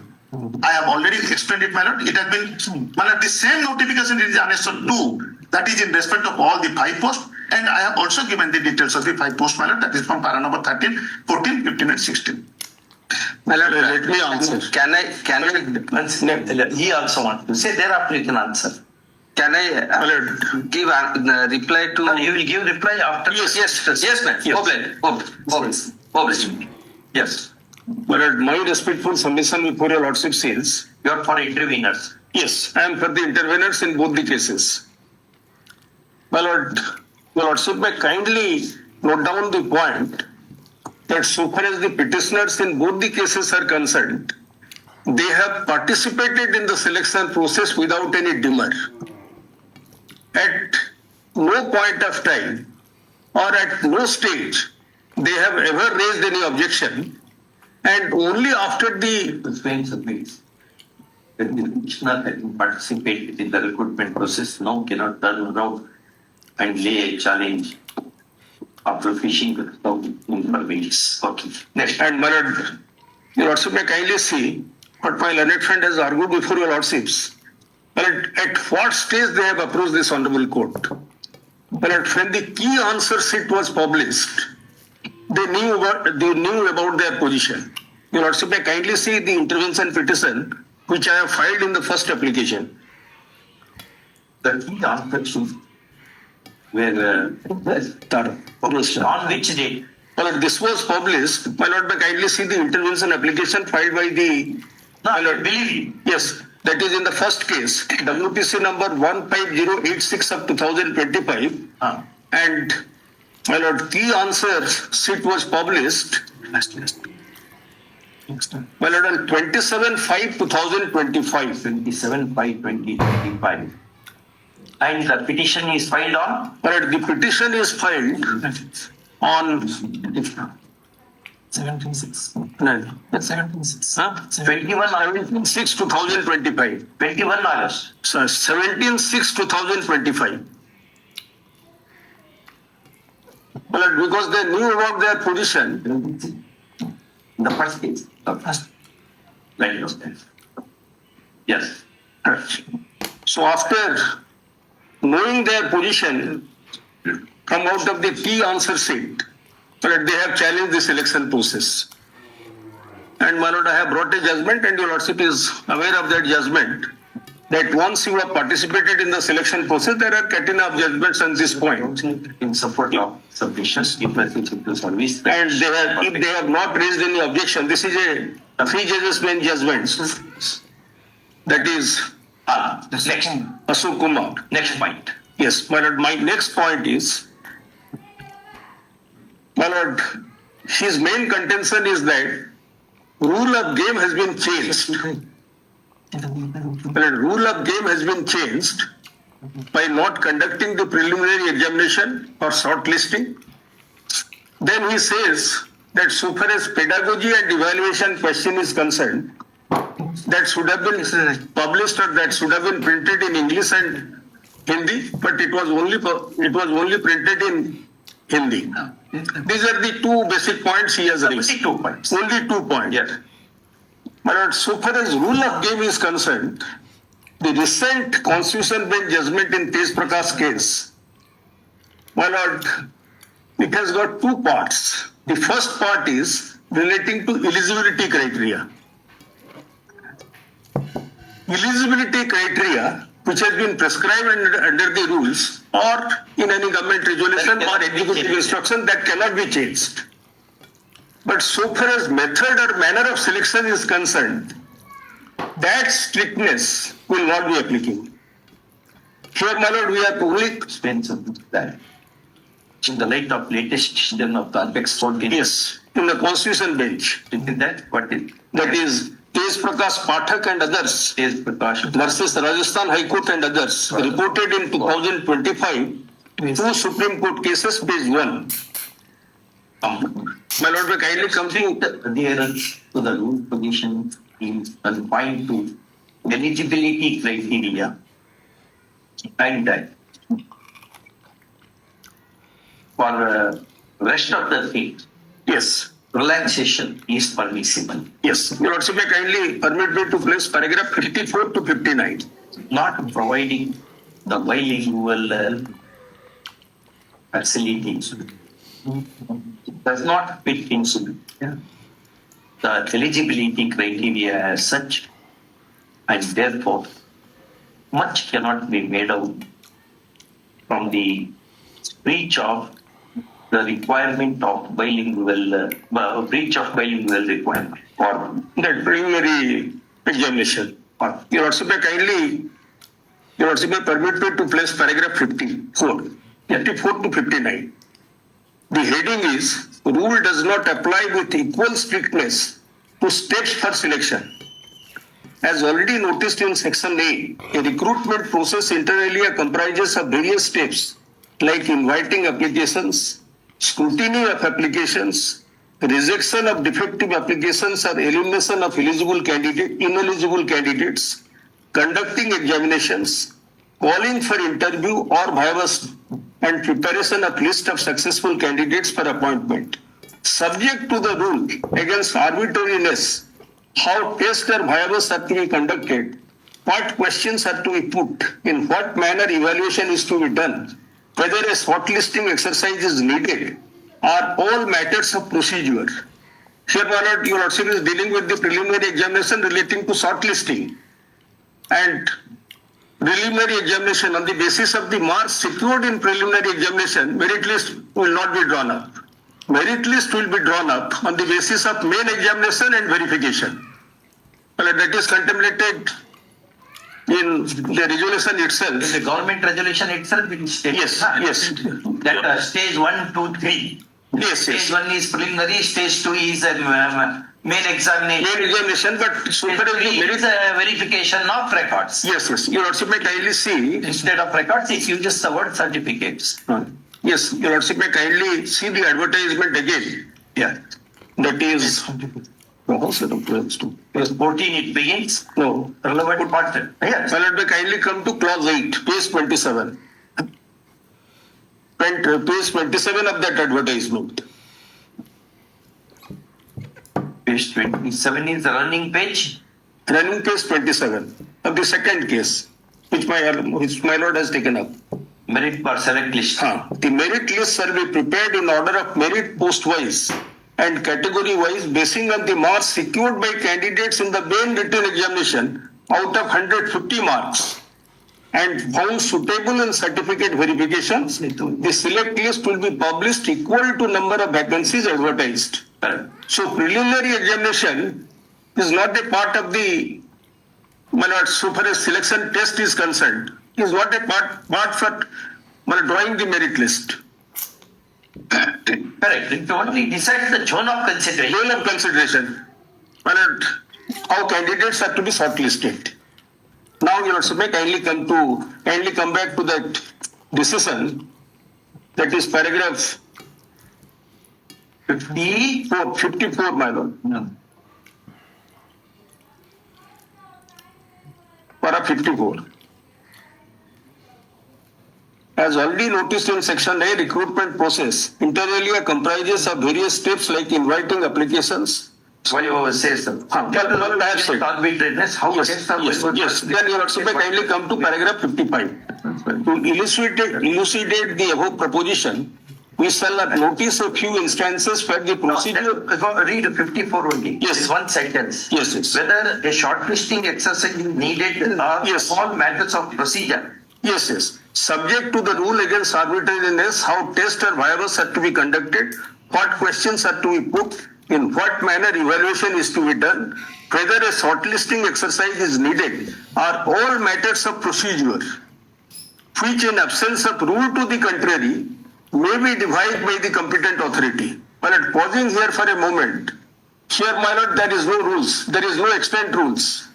I have already explained it, my lord. It has been, my lord, the same notification is annexed 2, that is in respect of all the 5 posts. And I have also given the details of the 5 posts, my lord, that is from para number 13, 14, 15, and 16. My lord, Let me answer. Can I, He also wants to say, thereafter you can answer. can I My lord, give a reply to? No, you will give reply after. Yes, ma'am. Yes. Obviously. Yes. my lord, my respectful submission before your lordship says, You are for interveners. yes, I am for the interveners in both the cases. My lord, your lordship may kindly note down the point that so far as the petitioners in both the cases are concerned, they have participated in the selection process without any demur. At no point of time or at no stage they have ever raised any objection, and only after the The Spain submits. When the petitioner has participated in the recruitment process, now cannot turn around and lay a challenge after fishing without information. Okay. Next. and my lord, your lordship may kindly see what my learned friend has argued before your lordships. My lord, at what stage they have approached this honorable court? My lord, when the key answer sheet was published, they knew about their position. Your lordship may kindly see the intervention petition which I have filed in the first application. The key answer sheet where Published. on which date? My lord, this was published. My lord, may kindly see the intervention application filed by the. No, My I lord, believe you. yes, that is in the first case, WPC number 15086 of 2025. And my lord, key answer sheet was published. My lord, on 27/5/2025. 27/5/2025. And the petition is filed on? My lord, the petition is filed on 17/6. no, 17/6. 21 17/6, 2025. 21 August. So 17/6, 2025. My lord, because they knew about their position. The first case. The first. Right. Yes. So after knowing their position, come out of the key answer sheet, but they have challenged the selection process. And my lord, I have brought a judgment, and your lordship is aware of that judgment, that once you have participated in the selection process, there are catena of judgments on this point. In support of submissions, if message to service. And if they have not raised any objection, this is a 3 judges bench judgment. That is Next. Ashok Kumar. Next point. Yes, my lord, my next point is, my lord, his main contention is that rule of game has been changed. My lord, rule of game has been changed by not conducting the preliminary examination or shortlisting. Then he says that so far as pedagogy and evaluation question is concerned, that should have been published or that should have been printed in English and Hindi, but it was only printed in Hindi. These are the 2 basic points he has raised. Only 2 points. Only 2 points. Yes. My lord, so far as rule of game is concerned, the recent Constitution Bench judgment in Tej Prakash case, my lord, it has got 2 parts. The first part is relating to eligibility criteria. Eligibility criteria which has been prescribed under the rules or in any government resolution or executive instruction that cannot be changed. But so far as method or manner of selection is concerned, that strictness will not be applicable. Here, my lord, we are only Expense of that. in the light of latest decision of the apex court. Yes, in the constitution bench. In that, what is That is K.S. Prakash Pathak and others is Prakash? versus Rajasthan High Court and others, reported in 2025, two Supreme Court cases, page 1. My lord, may kindly come to The adherence to the rule position is confined to eligibility criteria and that for rest of the things, yes. relaxation is permissible. Yes, your lordship may kindly permit me to place paragraph 54 to 59. Not providing the bilingual facilities does not fit into the eligibility criteria as such, and therefore much cannot be made out from the breach of the requirement of bilingual requirement Or that preliminary examination. Your lordship may kindly, your lordship may permit me to place paragraph 54 to 59. The heading is, rule does not apply with equal strictness to steps for selection. As already noticed in section A, a recruitment process inter alia comprises of various steps like inviting applications, scrutiny of applications, rejection of defective applications or elimination of ineligible candidates, conducting examinations, calling for interview or viavas, and preparation of list of successful candidates for appointment. Subject to the rule against arbitrariness, how tests or viavas are to be conducted, what questions are to be put, in what manner evaluation is to be done, whether a shortlisting exercise is needed, are all matters of procedure. Here, my lord, your lordship is dealing with the preliminary examination relating to shortlisting. And preliminary examination, on the basis of the marks secured in preliminary examination, merit list will not be drawn up. Merit list will be drawn up on the basis of main examination and verification. Well, that is contemplated in the resolution itself. The government resolution itself will state Yes, yes. that stage 1, 2, 3. Yes, Stage yes. 1 is preliminary, stage 2 is main examination. Main examination, but so Stage far as 3 the is merit. verification of records. Yes, yes. Your lordship may kindly see. Instead of records, it uses the word certificates. Yes, your lordship may kindly see the advertisement again. Yeah. That is. How's it applies to? Because 14 it begins, No. relevant part. Yes. Well, let me kindly come to clause 8, page 27. Page 27 of that advertisement. Page 27 is the running page. Running page 27 of the second case, which my lord has taken up. Merit per select list. The merit list shall be prepared in order of merit post-wise and category-wise, basing on the marks secured by candidates in the main written examination out of 150 marks and found suitable in certificate verifications. The select list will be published equal to number of vacancies advertised. Correct. So preliminary examination is not a part of the, so far as selection test is concerned, is not a part for drawing the merit list. Correct. It only decides the zone of consideration. Role of consideration, how candidates are to be shortlisted. Now you also may kindly come back to that decision, that is paragraph 54, my lord. No. Para 54. As already noticed in section A, recruitment process inter alia comprises of various steps like inviting applications. What you say, sir? Perhaps right. Arbitrariness, how Yes, tests are yes, yes. Then you also may kindly come to paragraph 55. To elucidate the above proposition, we shall notice a few instances where the procedure. Read 54 only. Yes. It's one sentence. Yes, yes. Whether a shortlisting exercise is needed or Yes. all matters of procedure. Yes, yes. Subject to the rule against arbitrariness, how tests or viavas are to be conducted, what questions are to be put, in what manner evaluation is to be done, whether a shortlisting exercise is needed, are all matters of procedure, which in absence of rule to the contrary, may be devised by the competent authority. My lord, pausing here for a moment. Here, my lord, there is no rules. There is no extant rules.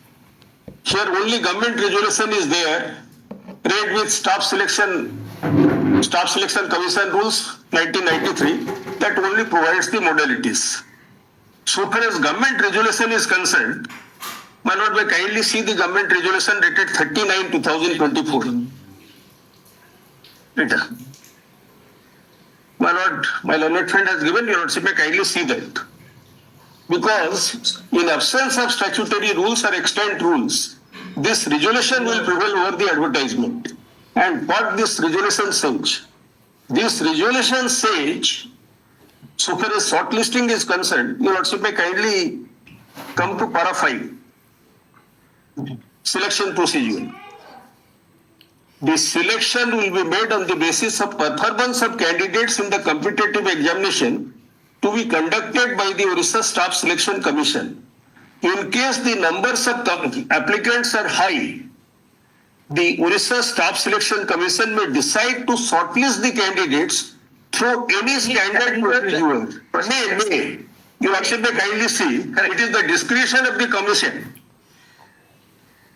Here only government resolution is there, read with Staff Selection Commission rules 1993, that only provides the modalities. So far as government resolution is concerned, my lord, may kindly see the government resolution dated 39/2024. Later. My lord, my learned friend has given, your lordship may kindly see that. Because in absence of statutory rules or extant rules, this resolution will prevail over the advertisement. And what this resolution says? This resolution says, so far as shortlisting is concerned, your lordship may kindly come to para 5. Selection procedure. The selection will be made on the basis of performance of candidates in the competitive examination to be conducted by the Orissa Staff Selection Commission. In case the numbers of applicants are high, the Orissa Staff Selection Commission may decide to shortlist the candidates through any standard procedure. May. You actually may kindly see, it is the discretion of the commission.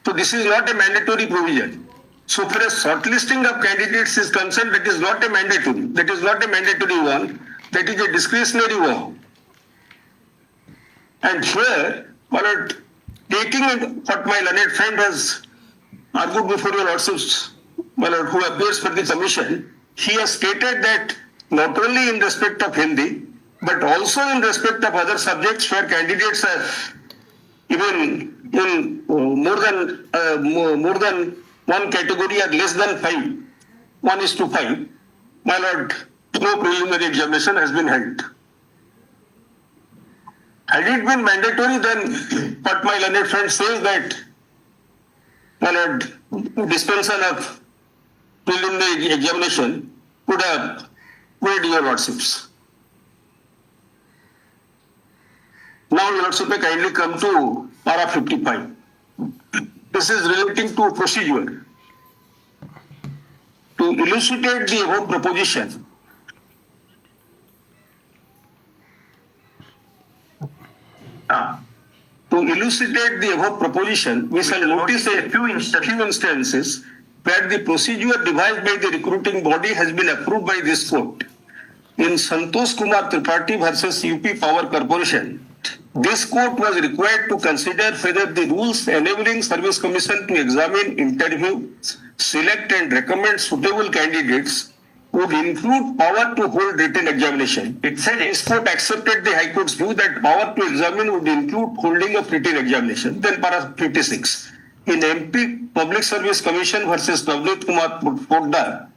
So this is not a mandatory provision. So far as shortlisting of candidates is concerned, that is not a mandatory. That is not a mandatory one. That is a discretionary one. And here, taking what my learned friend has argued before your lordships, who appears for the commission, he has stated that not only in respect of Hindi, but also in respect of other subjects where candidates are even in more than one category or less than 5, 1:5, my lord, no preliminary examination has been held. Had it been mandatory, then what my learned friend says that, my lord, dispensation of preliminary examination would have weighed your lordships. Now your lordship may kindly come to para 55. This is relating to procedure. To elucidate the above proposition, we shall notice a few instances where the procedure devised by the recruiting body has been approved by this court. In Santosh Kumar Tripathi versus UP Power Corporation, this court was required to consider whether the rules enabling Service Commission to examine, interview, select and recommend suitable candidates would include power to hold written examination. It said this court accepted the High Court's view that power to examine would include holding of written examination. Then para 56. In MP Public Service Commission versus Navneet Kumar Poddar,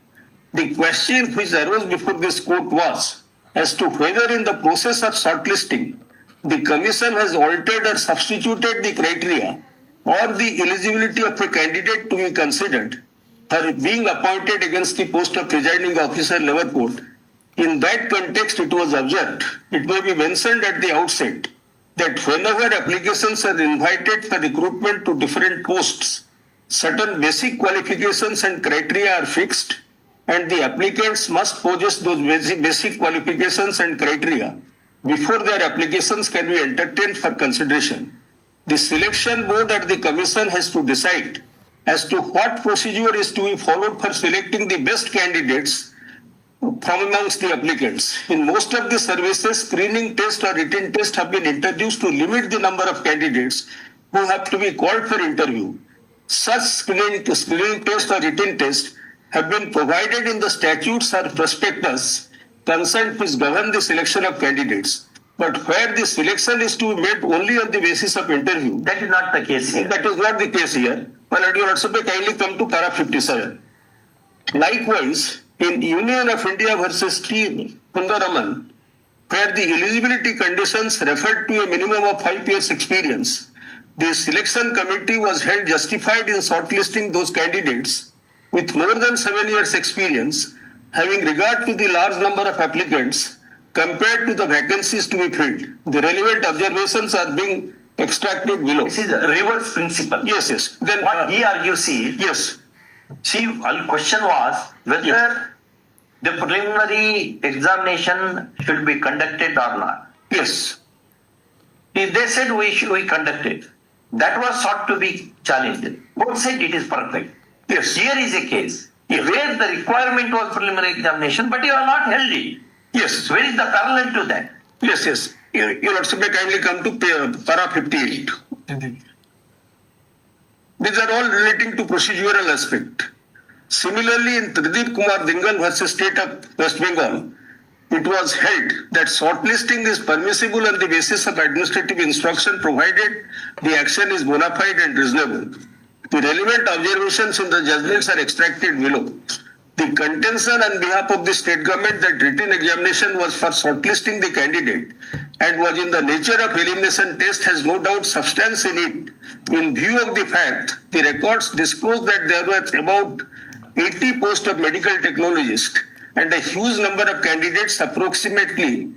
the question which arose before this court was as to whether in the process of shortlisting, the Commission has altered or substituted the criteria or the eligibility of a candidate to be considered for being appointed against the post of presiding officer level court. In that context, it was observed, it may be mentioned at the outset, that whenever applications are invited for recruitment to different posts, certain basic qualifications and criteria are fixed, and the applicants must possess those basic qualifications and criteria before their applications can be entertained for consideration. The selection board at the commission has to decide as to what procedure is to be followed for selecting the best candidates from amongst the applicants. In most of the services, screening test or written test have been introduced to limit the number of candidates who have to be called for interview. Such screening test or written test have been provided in the statutes or prospectus concerned which govern the selection of candidates. But where the selection is to be made only on the basis of interview, That is not the case here. that is not the case here. Well, you also may kindly come to para 57. Likewise, in Union of India versus T. Kundaraman, where the eligibility conditions referred to a minimum of 5 years experience, the selection committee was held justified in shortlisting those candidates with more than 7 years experience, having regard to the large number of applicants compared to the vacancies to be filled. The relevant observations are being extracted below. This is a reverse principle. Yes. Then What he argues is, yes. see, our question was whether the preliminary examination should be conducted or not. Yes. If they said we conduct it, that was sought to be challenged. Both said it is perfect. Yes. Here is a case where the requirement was preliminary examination, but you are not held it. Yes. Where is the parallel to that? Yes. Yes. Your Lordship may kindly come to para 58. Indeed. These are all relating to procedural aspect. Similarly, in Tridip Kumar Dingal versus State of West Bengal, it was held that shortlisting is permissible on the basis of administrative instruction provided the action is bona fide and reasonable. The relevant observations in the judgments are extracted below. The contention on behalf of the state government that written examination was for shortlisting the candidate and was in the nature of elimination test has no doubt substance in it. In view of the fact, the records disclose that there were about 80 posts of medical technologist and a huge number of candidates, approximately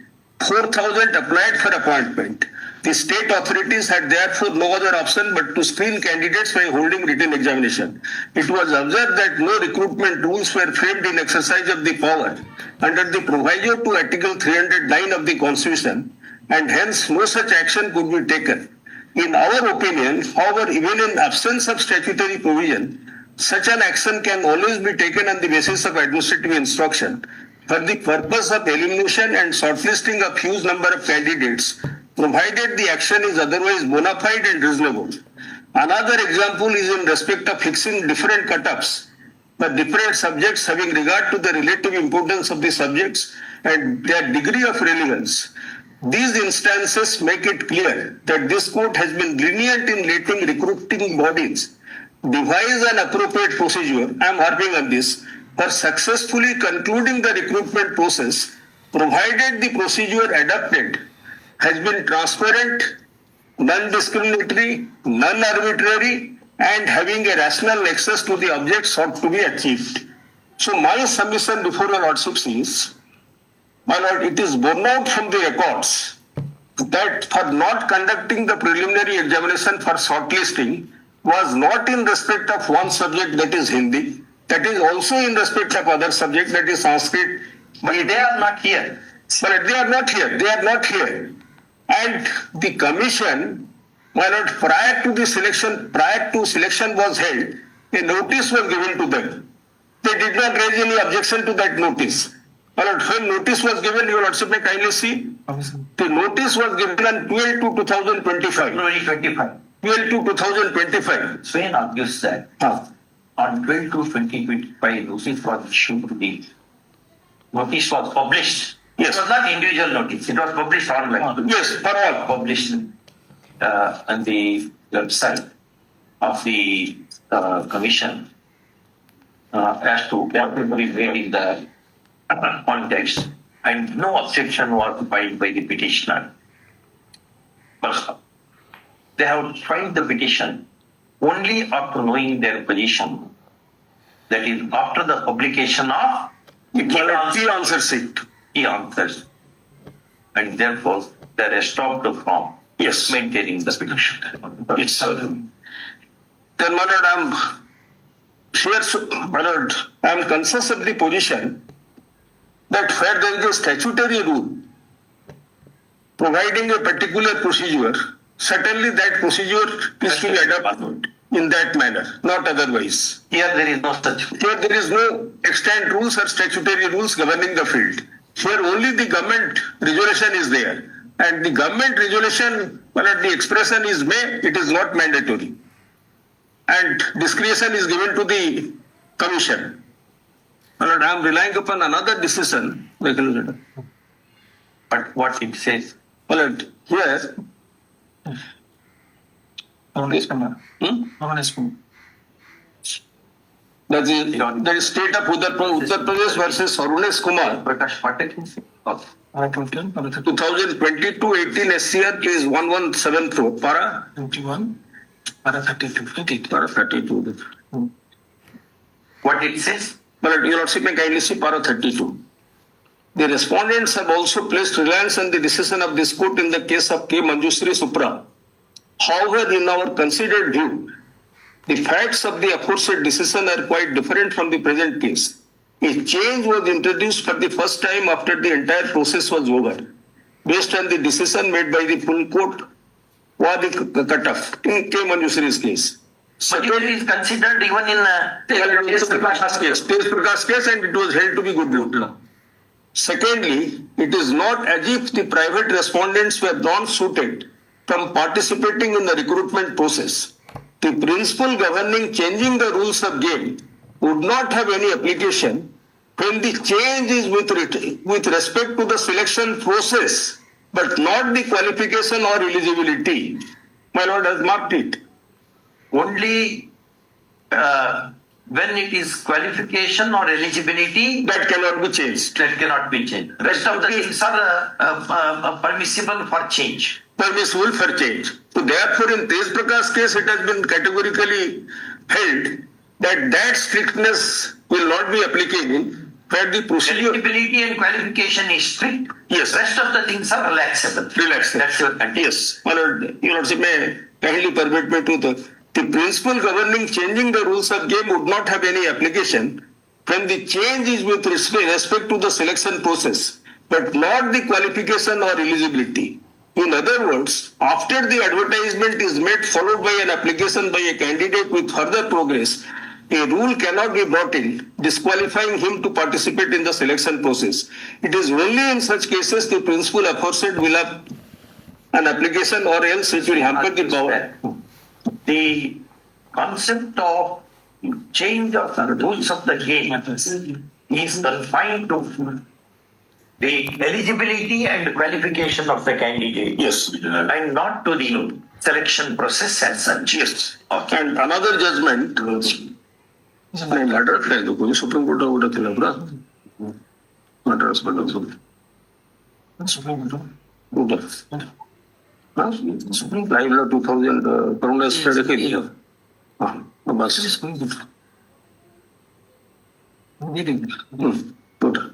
4,000 applied for appointment. The state authorities had therefore no other option but to screen candidates by holding written examination. It was observed that no recruitment rules were framed in exercise of the power under the proviso to Article 309 of the Constitution, and hence no such action could be taken. In our opinion, however, even in absence of statutory provision, such an action can always be taken on the basis of administrative instruction for the purpose of elimination and shortlisting of huge number of candidates, provided the action is otherwise bona fide and reasonable. Another example is in respect of fixing different cutoffs for different subjects having regard to the relative importance of the subjects and their degree of relevance. These instances make it clear that this court has been lenient in letting recruiting bodies devise an appropriate procedure, I am harping on this, for successfully concluding the recruitment process, provided the procedure adopted has been transparent, non-discriminatory, non-arbitrary, and having a rational nexus to the object sought to be achieved. So my submission before your Lordship is, my Lord, it is borne out from the records that for not conducting the preliminary examination for shortlisting was not in respect of one subject, that is Hindi, that is also in respect of other subject, that is Sanskrit. But they are not here. But they are not here. They are not here. And the commission, my Lord, prior to selection was held, a notice was given to them. They did not raise any objection to that notice. My Lord, when notice was given, your Lordship may kindly see, the notice was given on 12/2/2025. February 25. 12/2/2025. Swain argues that on 12/2/2025, notice was issued to the notice was published. Yes. It was not individual notice. It was published online. Yes, for all. Published on the website of the commission as to what will be made in the context, and no objection was filed by the petitioner. But they have filed the petition only after knowing their position. That is, after the publication of Key answer sheet. key answers, and therefore they are stopped from Yes. maintaining the petition. It's then, my Lord, I am conscious of the position that where there is a statutory rule providing a particular procedure, certainly that procedure is to be adopted in that manner, not otherwise. Here there is no such. Here there is no extant rules or statutory rules governing the field. Here only the government resolution is there. And the government resolution, well, the expression is may, it is not mandatory. And discretion is given to the commission. Well, I am relying upon another decision. But what it says, Well, here, that is state of Uttar Pradesh versus Arunesh Kumar. Prakash Patel can say. Oh. 2022-18 SCR is 1174. Para? 21, para 32. Para 32. What it says? But your Lordship may kindly see para 32. The respondents have also placed reliance on the decision of this court in the case of K. Manjushri Supra. However, in our considered view, the facts of the aforesaid decision are quite different from the present case. a change was introduced for the first time after the entire process was over, based on the decision made by the full court or the cutoff in K. Manjushri's case. But it is considered even in Tez Prakash case, and it was held to be good law. Secondly, it is not as if the private respondents were non-suited from participating in the recruitment process. The principle governing changing the rules of game would not have any application when the change is with respect to the selection process, but not the qualification or eligibility. My lord has marked it. only when it is qualification or eligibility That cannot be changed. that cannot be changed. Rest of the things are permissible for change. Permissible for change. So therefore, in Tez Prakash case, it has been categorically held that that strictness will not be applicable where the procedure. Eligibility and qualification is strict. Yes. Rest of the things are relaxable. Relaxed. That's your condition. Yes. My lord, your lordship may kindly permit me to the principle governing changing the rules of game would not have any application when the change is with respect to the selection process, but not the qualification or eligibility. In other words, after the advertisement is made followed by an application by a candidate with further progress, a rule cannot be brought in disqualifying him to participate in the selection process. It is only in such cases the principle aforesaid will have an application, or else it will hamper the power. The concept of change of the rules of the game is confined to the eligibility and qualification of the candidate. Yes. And not to the selection process as such. Yes. And another judgment, madras है तो कोई supreme court उठा थिला पूरा madras बंद उठा हाँ supreme live ला 2000 crore study के लिए हाँ बस उठा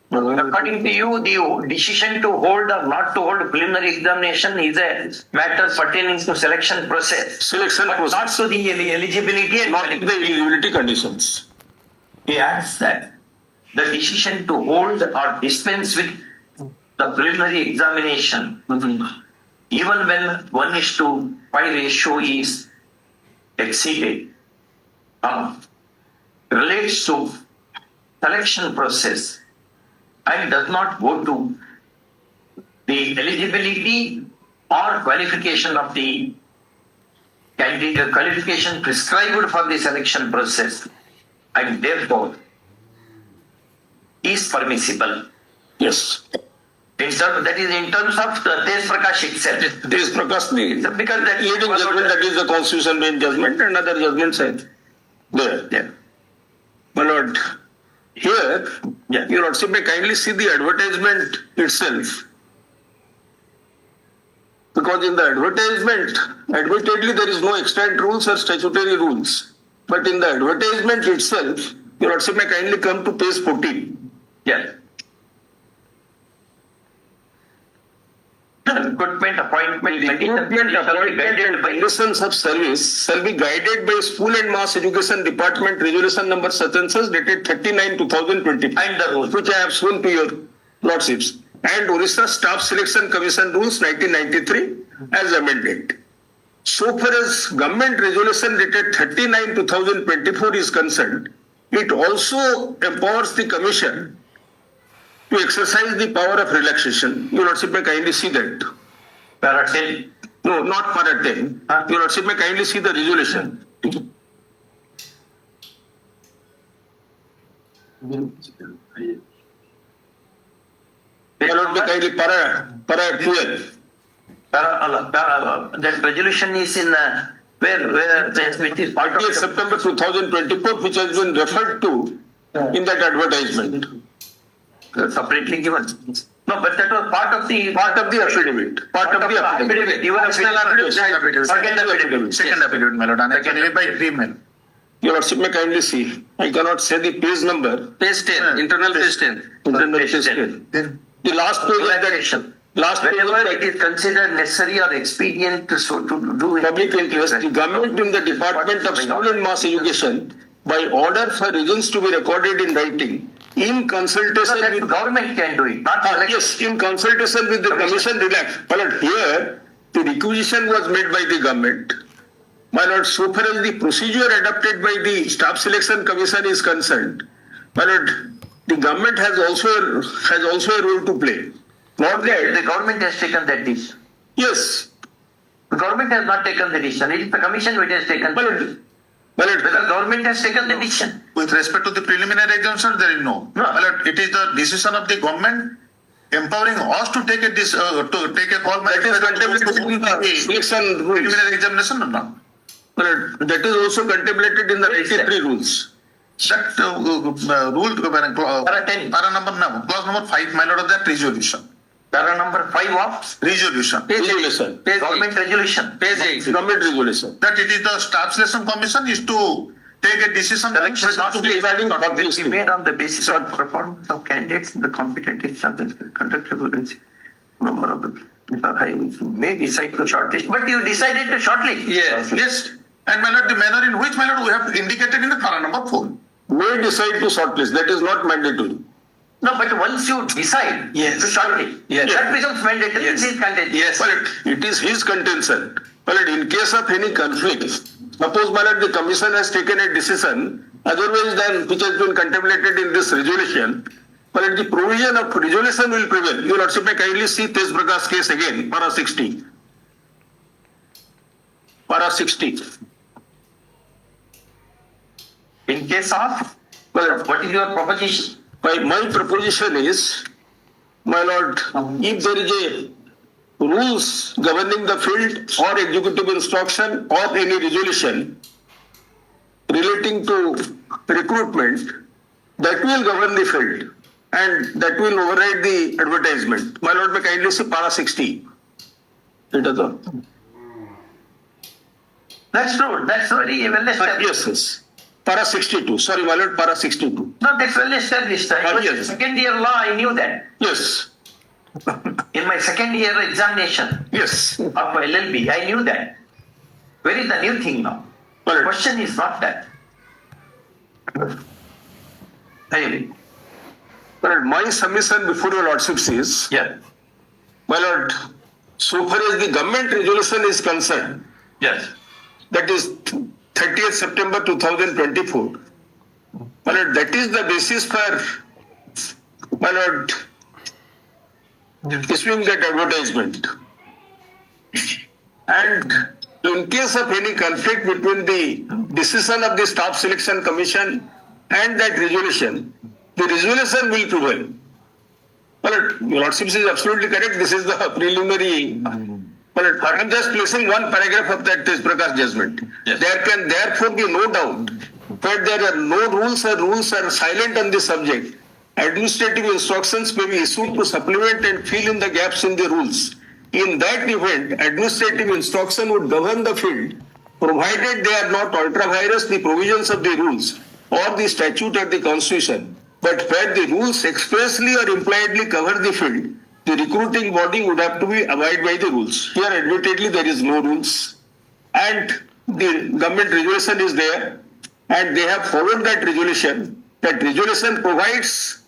According to you, the decision to hold or not to hold preliminary examination is a matter pertaining to selection process. Selection But not to the eligibility and not the eligibility conditions. He adds that the decision to hold or dispense with the preliminary examination, even when 1:5 ratio is exceeded, relates to selection process and does not go to the eligibility or qualification of the candidate, qualification prescribed for the selection process, and therefore is permissible. Yes. That is in terms of the Tez Prakash itself. Tez Prakash Because that leading judgment, that is the constitution main judgment, and other judgments are there. Yeah. My lord, here, Yeah. your lordship may kindly see the advertisement itself. Because in the advertisement, admittedly there is no extant rules or statutory rules. But in the advertisement itself, your lordship may kindly come to page 14. Yeah. Recruitment, appointment, Recruitment, appointment and conditions of service shall be guided by School and Mass Education Department Resolution number such and such dated 39/2020. and the rules. Which I have shown to your lordships, and Orissa Staff Selection Commission Rules 1993 as amended. So far as government resolution dated 39/2024 is concerned, it also empowers the commission to exercise the power of relaxation. Your lordship may kindly see that. Para 10. No, not para 10. Your lordship may kindly see the resolution. Your lord may kindly para 12. That resolution is in where which is part of 30th September 2024, which has been referred to in that advertisement. separately given. No, but that was part of the affidavit. Part of the affidavit. You have Second affidavit. Second affidavit, my lord, and I can by email. Your lordship may kindly see. I cannot say the page number. Page 10, internal page 10. Internal Page page 10. 10. Then The last page of that, Relaxation. last page of Whenever it is considered necessary or expedient to do it. public interest, the government in the Department of School and Mass Education, by order for reasons to be recorded in writing, in consultation So that with government can do it, not election. yes, in consultation with the commission, relax. But here, the requisition was made by the government. My lord, so far as the procedure adopted by the Staff Selection Commission is concerned, my lord, the government has also a role to play. Not The that, government has taken that decision. yes, The government has not taken the decision. It is the commission which has taken. my lord, my lord, Whether government has taken the decision. With respect to the preliminary examination, there is no. No. My lord, it is the decision of the government empowering us to take a call. that is contemplated in the selection rules. Preliminary examination or not? My lord, that is also contemplated in the 83 rules. That rule, Para 10. para number, no, clause number 5, my lord, of that resolution. Para number 5 of Resolution. Resolution. government resolution. Government resolution. That it is the Staff Selection Commission is to take a decision. Selection not to be Regarding will be publicly. made on the basis of performance of candidates in the competent exams conductable number of the may decide to shortlist. But you decided to shortlist. Yes. And my lord, the manner in which, my lord, we have indicated in the para number 4. May decide to shortlist, that is not mandatory. No, but once you decide to shortlist, that becomes mandatory. This is contingent. But it is his contention. But in case of any conflict, suppose my lord, the commission has taken a decision otherwise than which has been contemplated in this resolution, but the provision of resolution will prevail. You lordship may kindly see Tej Prakash case again, para 60. Para 60. In case of, Well, what is your proposition? my proposition is, my lord, if there is a rules governing the field or executive instruction or any resolution relating to recruitment, that will govern the field and that will override the advertisement. My lord, may kindly see para 60. It is all. That's true. That's very well established. Yes, yes. Para 62. Sorry, my lord, para 62. No, that's well established. It was Yes. second year law, I knew that. Yes, In my second year examination yes. of LLB, I knew that. Where is the new thing now? The Well, question is not that. Really? But my submission before your lordships is, Yeah. my lord, so far as the government resolution is concerned, Yes. that is 30th September 2024, my lord, that is the basis for, my lord, issuing that advertisement. And in case of any conflict between the decision of the Staff Selection Commission and that resolution, the resolution will prevail. Well, your lordship is absolutely correct. This is the preliminary. Well, I am just placing one paragraph of that Tej Prakash judgment. Yes. There can therefore be no doubt that there are no rules or rules are silent on this subject. Administrative instructions may be issued to supplement and fill in the gaps in the rules. In that event, administrative instruction would govern the field, provided they are not ultra-virus the provisions of the rules or the statute or the constitution. But where the rules expressly or impliedly cover the field, the recruiting body would have to be abide by the rules. Here, admittedly, there is no rules, and the government resolution is there, and they have followed that resolution. That resolution provides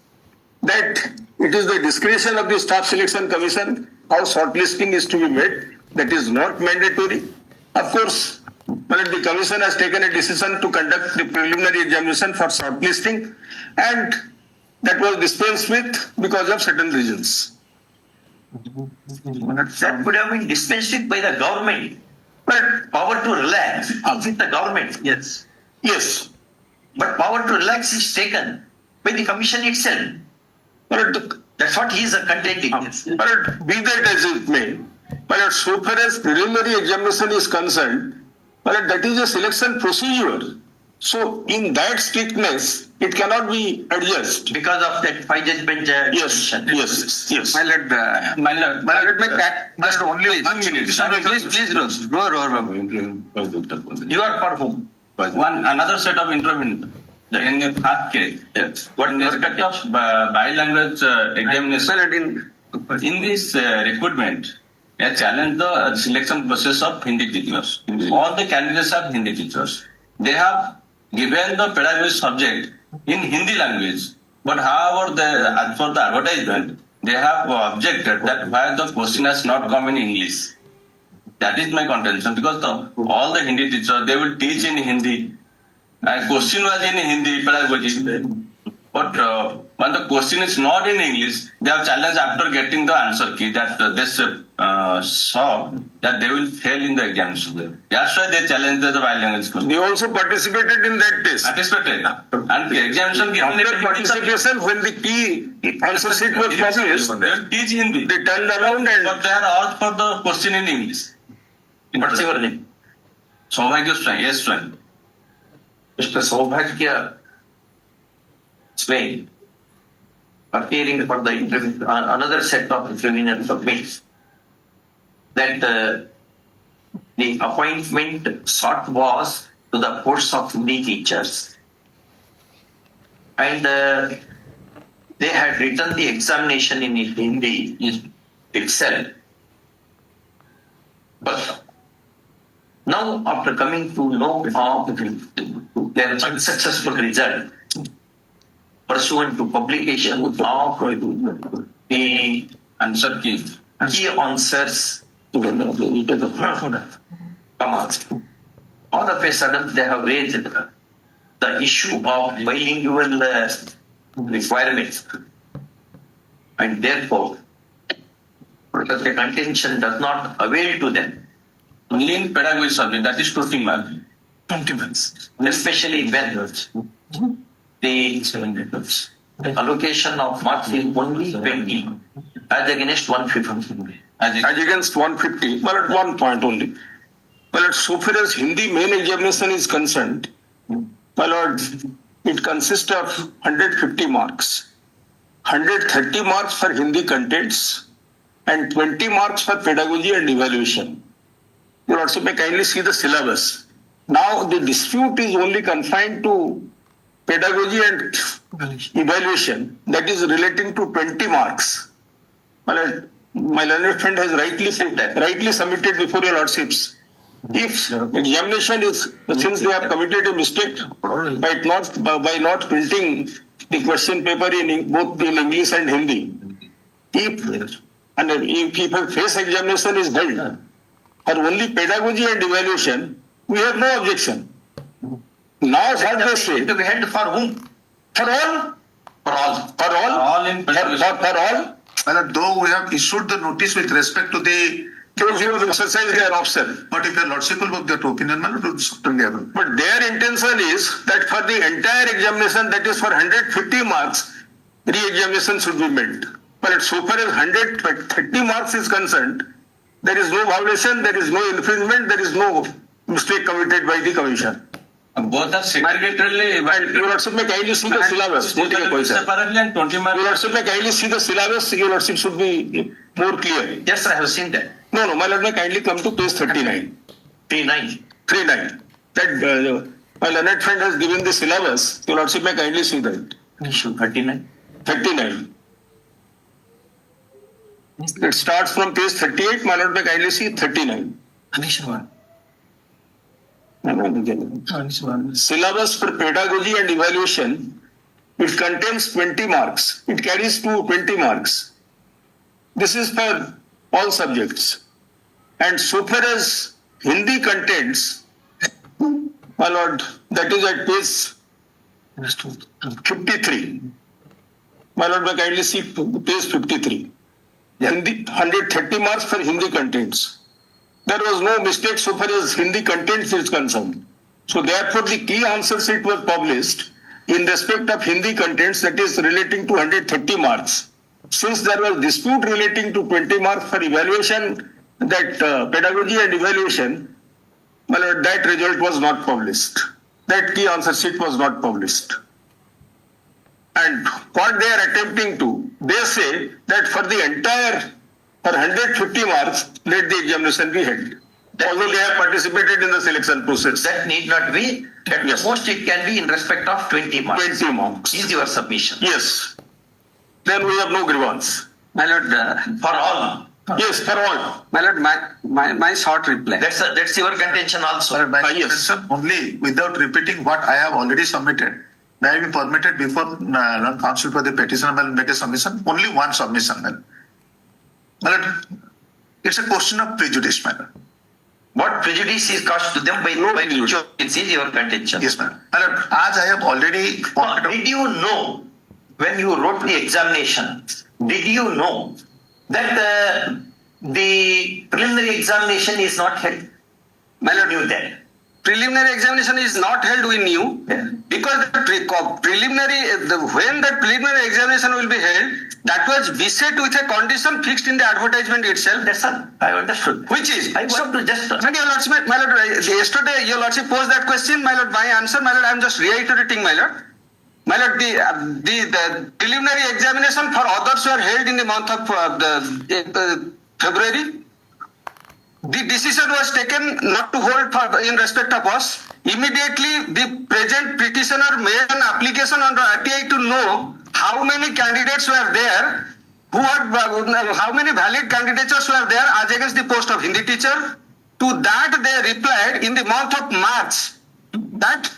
that it is the discretion of the Staff Selection Commission how shortlisting is to be made. That is not mandatory. Of course, but the Commission has taken a decision to conduct the preliminary examination for shortlisting, and that was dispensed with because of certain reasons. That could have been dispensed with by the government. But power to relax is with the government. Yes. Yes, But power to relax is taken by the commission itself. but That's what he is contending. But be that as it may, but so far as preliminary examination is concerned, but that is a selection procedure. So in that strictness, it cannot be adjusted. Because of that five judgment Yes, commission. yes. My lord, just only 1 minute. Please, Rose. Go, Babu. You are for whom? Another set of intervention in a fast case. Yes. What in respect of by language examination, In this recruitment, I challenge the selection process of Hindi teachers. All the candidates are Hindi teachers. They have given the pedagogy subject in Hindi language, but however, as for the advertisement, they have objected that why the question has not come in English. That is my contention, because all the Hindi teachers, they will teach in Hindi. And question was in Hindi pedagogy. But when the question is not in English, they have challenged after getting the answer key that they saw that they will fail in the examination. That's why they challenged the bilingual question. They also participated in that test. Participated. And the examination given After participation, when the key answer sheet was published, they will teach Hindi. they turned around But and they are asked for the question in English. What's your name? Saubhagya Swain, yes, Swain. Mr. Saubhagya Swain, appearing for the interview, another set of interveners submits that the appointment sought was to the posts of Hindi teachers. And they had written the examination in Hindi itself. But now, after coming to know of their unsuccessful result, pursuant to publication of the Answer key. key answers to the commands, all of a sudden they have raised the issue of bilingual requirements, and therefore, because the contention does not avail to them, Only in pedagogy subject, that is 20 marks. 20 months. especially when the allocation of marks is only 20 as against 150. As against 150, well, at one point only. Well, at so far as Hindi main examination is concerned, my lord, it consists of 150 marks, 130 marks for Hindi contents, and 20 marks for pedagogy and evaluation. You also may kindly see the syllabus. Now, the dispute is only confined to pedagogy and evaluation, that is relating to 20 marks. My learned friend has rightly submitted before your lordships. If examination is, since they have committed a mistake by not printing the question paper in both in English and Hindi, if a face examination is held for only pedagogy and evaluation, we have no objection. Now what they say, To be held for whom? for all, all in pedagogy. for all, Well, though we have issued the notice with respect to the, those who have exercised their option. but if your lordship will work that opinion, man, it will certainly happen. But their intention is that for the entire examination, that is for 150 marks, re-examination should be made. But so far as 130 marks is concerned, there is no violation, there is no infringement, there is no mistake committed by the commission. Both are segregatorily And you also may kindly see the syllabus. Don't take a question. separately and 20 You marks. also may kindly see the syllabus. Your lordship should be more clear. Yes, I have seen that. No, my lord may kindly come to page 39. 39. 39. That my learned friend has given the syllabus. Your lordship may kindly see that. Issue 39. 39. It starts from page 38. My lord may kindly see 39. Addition 1. Addition 1. Syllabus for pedagogy and evaluation, it contains 20 marks. It carries 20 marks. This is for all subjects. And so far as Hindi contents, my lord, that is at page 53. My lord, may kindly see page 53. Hindi, 130 marks for Hindi contents. There was no mistake so far as Hindi contents is concerned. So therefore the key answer sheet was published in respect of Hindi contents, that is relating to 130 marks. Since there was dispute relating to 20 marks for evaluation, that pedagogy and evaluation, well, that result was not published. That key answer sheet was not published. And what they are attempting to, they say that for the entire, for 150 marks, let the examination be held. Although they have participated in the selection process. That need not be. At Yes. the most, it can be in respect of 20 marks. 20 marks. Is your submission. Yes. Then we have no grievance. My lord, For all. Yes, for all. my lord, my short reply. That's your contention also. Sir, by Yes. extension, only without repeating what I have already submitted, may I be permitted before counsel for the petitioner will make a submission? Only one submission, madam. Madam, it's a question of prejudice, madam. What prejudice is caused to them by which it is your contention. Yes, madam. Madam, as I have already Now, did you know when you wrote the examination? Did you know that the preliminary examination is not held? My lord, Knew that. preliminary examination is not held, we knew, because the when the preliminary examination will be held, that was beset with a condition fixed in the advertisement itself. That's all. I understood. Which is? I want to just. And your lordship, my lord, yesterday your lordship posed that question, my lord, my answer, my lord, I am just reiterating, my lord. My lord, the preliminary examination for others were held in the month of February. The decision was taken not to hold in respect of us. Immediately, the present petitioner made an application under RTI to know how many candidates were there, how many valid candidatures were there as against the post of Hindi teacher. To that, they replied in the month of March that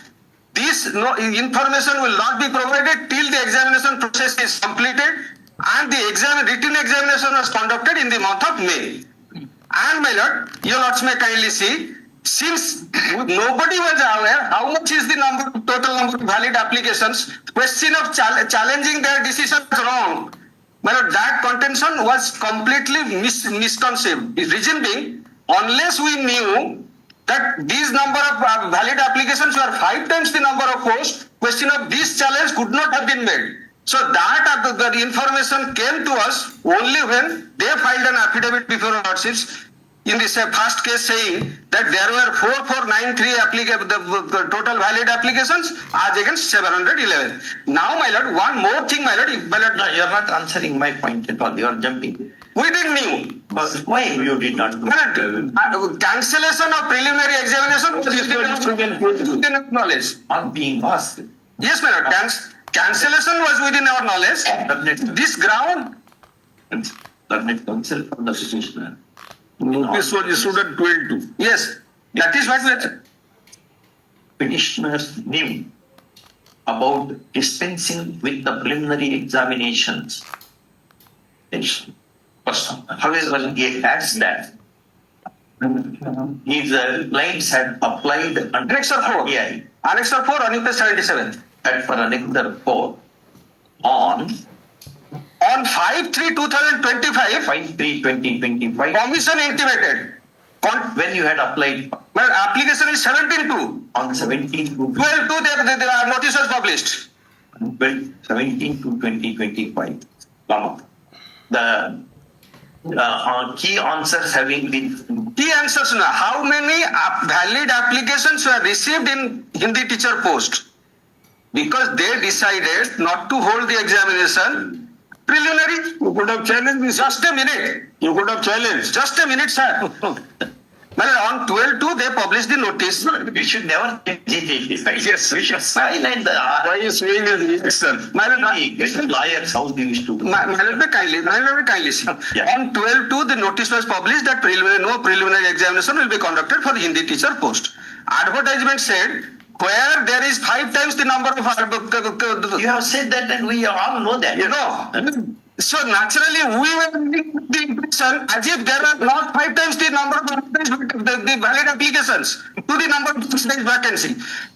this information will not be provided till the examination process is completed, and the written examination was conducted in the month of May. And my lord, your lords may kindly see, since nobody was aware how much is the total number of valid applications, question of challenging their decision was wrong. My lord, that contention was completely misconceived. The reason being, unless we knew that these number of valid applications were 5 times the number of posts, question of this challenge could not have been made. So that the information came to us only when they filed an affidavit before our lordships in this first case saying that there were 4493 the total valid applications as against 711. Now, my lord, one more thing, my lord. No, you are not answering my point at all. You are jumping. We didn't knew. But why you did not? My lord, cancellation of preliminary examination was within our knowledge. On being asked. Yes, my lord. Cancellation was within our knowledge. This ground. Cabinet counsel from the petitioner. Notice was issued at 12:02. Yes, that is what we are. Petitioners knew about dispensing with the preliminary examinations. However, he adds that his clients had applied under Annex 4. RTI Annex 4 on page 77. and for another 4 on On 5/3/2025, 5/3/2025 Commission intimated. when you had applied My application is 17/2. on 17 to 12/2, the notice was published. 17 to 2025. The key answers having been Key answers now. How many valid applications were received in Hindi teacher post? Because they decided not to hold the examination. Preliminary. You could have challenged this. Just a minute. You could have challenged. Just a minute, sir. Well, on 12/2, they published the notice. we should never hesitate. Yes. We should silence the Why is swaying his reaction? My lord, lawyers how they used to do. my lord, kindly see. Yeah. On 12/2, the notice was published that no preliminary examination will be conducted for the Hindi teacher post. Advertisement said, where there is 5 times the number of You have said that and we all know that. you know. So naturally, we were giving the impression as if there are not 5 times the number of the valid applications to the number of vacancy.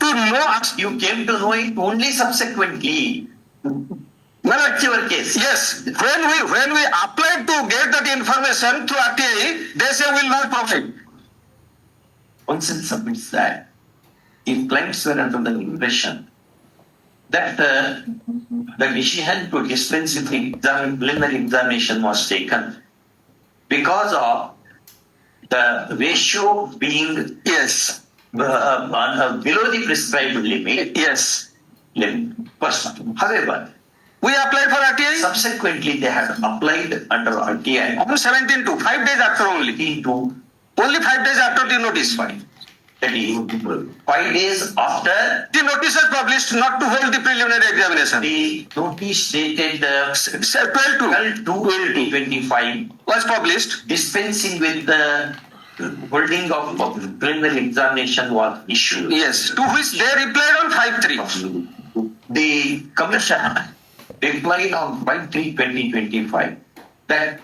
To know, You came to know it only subsequently. well, That's your case. yes, when we applied to get that information through RTI, they say will not provide. Counsel submits that if clients were under the impression that the decision to dispense with the preliminary examination was taken because of the ratio being Yes, below the prescribed limit. yes. However, We applied for RTI subsequently they had applied under RTI on 17/2, 5 days after only. into Only 5 days after the notice. That is 5 days after The notice was published not to hold the preliminary examination. the notice dated 12 12/2/2025 was published. dispensing with the holding of preliminary examination was issued. Yes, to which they replied on 5/3. The commission replied on 5/3/2025 that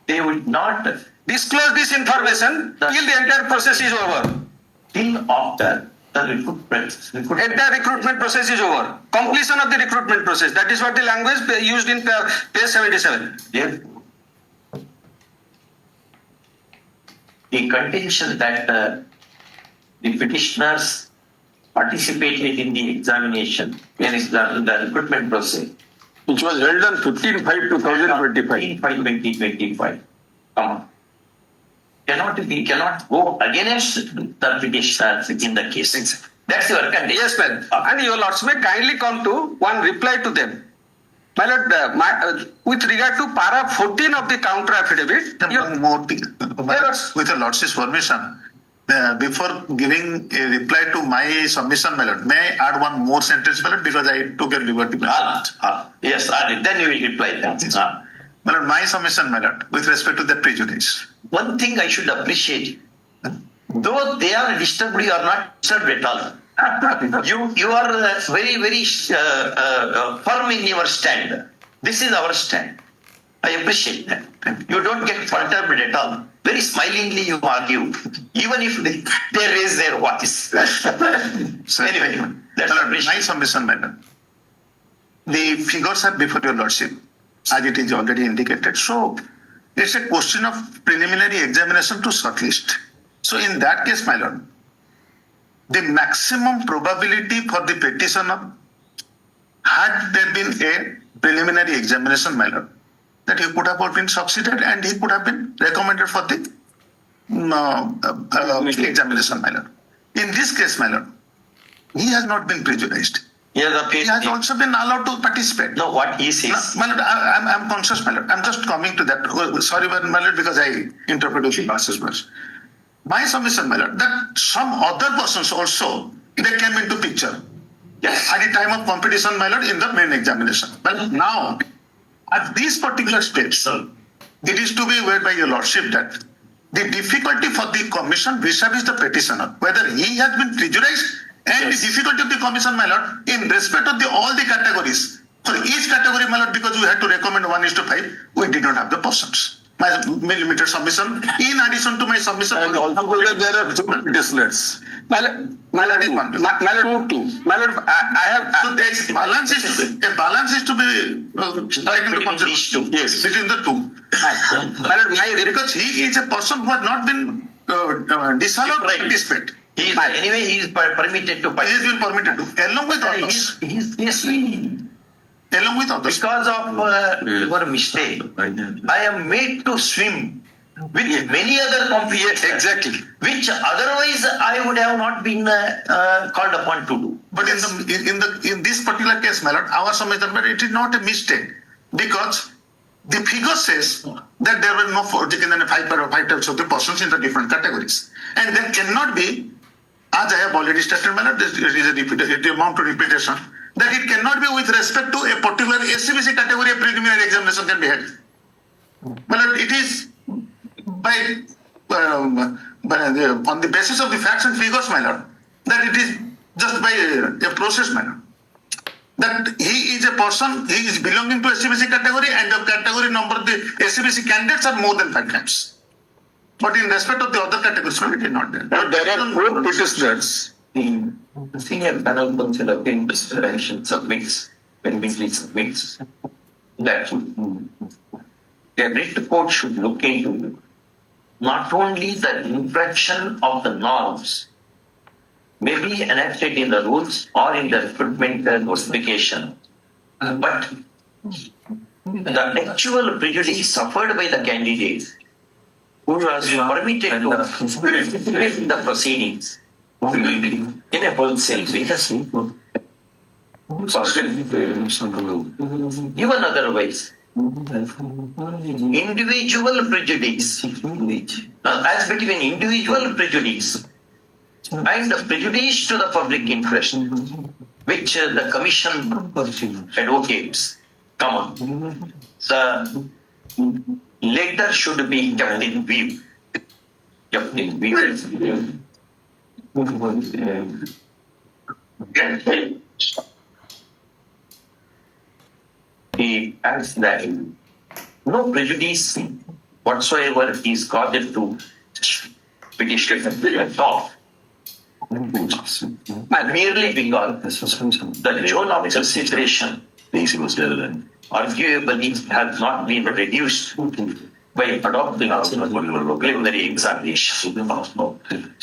they would not Disclose this information till the entire process is over. till after the recruitment. Entire recruitment process is over. Completion of the recruitment process. That is what the language used in page 77. Therefore, the contention that the petitioners participated in the examination, the recruitment process, Which was held on 15/5/2025. 5/2025, cannot go against the petitioners in the case. That's your contention. Yes, ma'am. And your lords may kindly come to one reply to them. My lord, with regard to para 14 of the counter affidavit, One more thing. Yes. With your lordship's permission, before giving a reply to my submission, my lord, may I add one more sentence, my lord, because I took a liberty. Yes, then you will reply that. My lord, my submission, my lord, with respect to the prejudice. One thing I should appreciate, though they are disturbed, you are not disturbed at all. You are very, very firm in your stand. This is our stand. I appreciate that. You don't get perturbed at all. Very smilingly you argue, even if they raise their voice. So, Anyway, that's my lord, appreciated. my submission, my lord. The figures are before your lordship, as it is already indicated. So, it's a question of preliminary examination to shortlist. So, in that case, my lord, the maximum probability for the petitioner, had there been a preliminary examination, my lord, that he could have been succeeded and he could have been recommended for the examination, my lord. In this case, my lord, he has not been prejudiced. He has also been allowed to participate. No, what he says. My lord, I'm conscious, my lord. I'm just coming to that. Sorry, my lord, because I interpreted the passages verse. My submission, my lord, that some other persons also, they came into picture. Yes. At the time of competition, my lord, in the main examination. But now, at these particular steps, it is to be weighed by your lordship that the difficulty for the commission vis-a-vis the petitioner, whether he has been prejudiced, and the difficulty of the commission, my lord, in respect of all the categories. For each category, my lord, because we had to recommend 1:5, we did not have the persons. My millimeter submission, in addition to my submission. And also there are two petitioners. My lord, I have. So a balance is to be taken into consideration. Yes. Between the two. My lord, Because he is a person who has not been disallowed to participate. Anyway, he is permitted to He has participate. been permitted to, along with others. Yes, Along with others. because of your mistake, I am made to swim with many other competitors. Exactly. Which otherwise I would have not been called upon to do. But in this particular case, my lord, our submission, but it is not a mistake, because the figure says that there were no 5 types of the persons in the different categories, and there cannot be, as I have already stated, my lord, it is a amount to repetition, that it cannot be with respect to a particular SCBC category, a preliminary examination can be held. My lord, it is on the basis of the facts and figures, my lord, that it is just by a process, my lord, that he is a person, he is belonging to SCBC category, and the category number, the SCBC candidates are more than 5 times. But in respect of the other categories, no, it is not there. But there are 4 petitioners. The senior panel considered in discussion submits, when Winkley submits, that the writ court should look into not only the infraction of the norms may be enacted in the rules or in the recruitment notification, but the actual prejudice suffered by the candidate who was permitted to participate in the proceedings in a wholesale basis. Even otherwise, individual prejudice, as between individual prejudice And the prejudice to the public interest, which the commission advocates, come on, the letter should be kept in view. Kept in view. He adds that no prejudice whatsoever is caused to petitioner at all. Merely because the zone of consideration arguably has not been reduced by adopting a preliminary examination.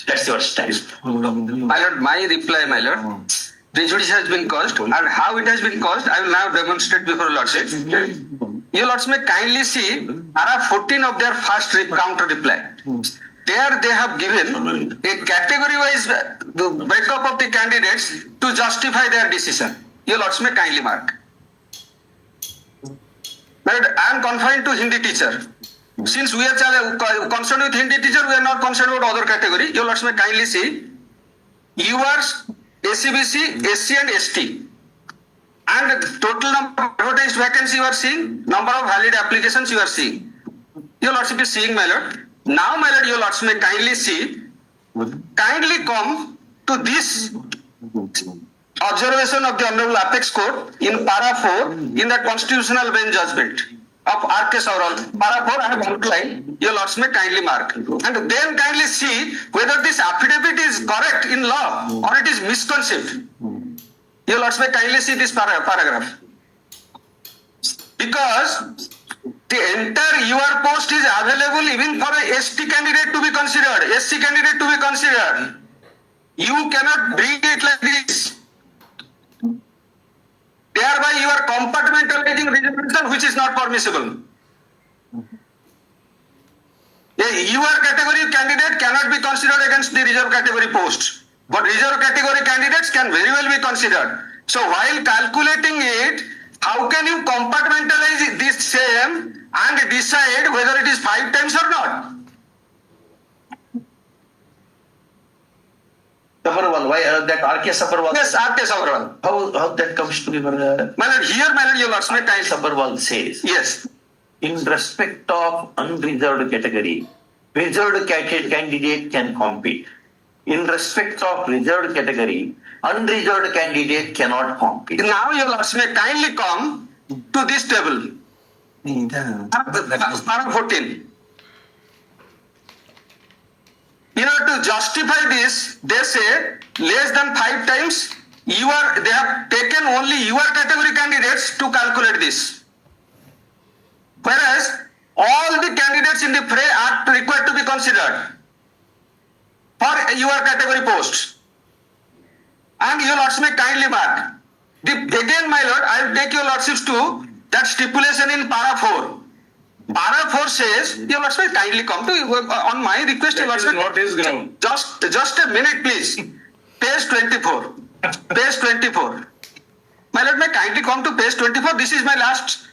That's your stance. My lord, my reply, my lord. Prejudice has been caused, and how it has been caused, I will now demonstrate before lordship. You lords may kindly see para 14 of their first counter reply. There they have given a category-wise breakup of the candidates to justify their decision. You lords may kindly mark. But I am confined to Hindi teacher. Since we are concerned with Hindi teacher, we are not concerned about other category. You lords may kindly see yours, ACBC, SC and ST. And the total number of advertised vacancy you are seeing, number of valid applications you are seeing. Your lordship is seeing, my lord. Now, my lord, your lordship may kindly see, kindly come to this observation of the Honorable Apex Court in para 4 in the constitutional bench judgment of R.K. Saural. Para 4 I have outlined, your lords may kindly mark. And then kindly see whether this affidavit is correct in law or it is misconceived. Your lords may kindly see this paragraph. Because the entire UR post is available even for a ST candidate to be considered, SC candidate to be considered. You cannot bring it like this. Thereby you are compartmentalizing reservation which is not permissible. A UR category candidate cannot be considered against the reserve category post. But reserve category candidates can very well be considered. So while calculating it, how can you compartmentalize this same and decide whether it is 5 times or not? Sabharwal, why that R.K. Sabharwal? Yes, R.K. Saural. How that comes to be? My lord, here, my lord, your lords may kindly. Sabharwal says, Yes. in respect of unreserved category, reserved candidate can compete. In respect of reserved category, unreserved candidate cannot compete. Now your lords may kindly come to this table. Para 14. In order to justify this, they say less than 5 times they have taken only your category candidates to calculate this. Whereas all the candidates in the fray are required to be considered for your category posts. And your lords may kindly mark. Again, my lord, I will take your lordships to that stipulation in para 4. Para 4 says, your lords may kindly come to, on my request, your lords may, What is ground? just a minute, please. Page 24. Page 24. My lord may kindly come to page 24. This is my last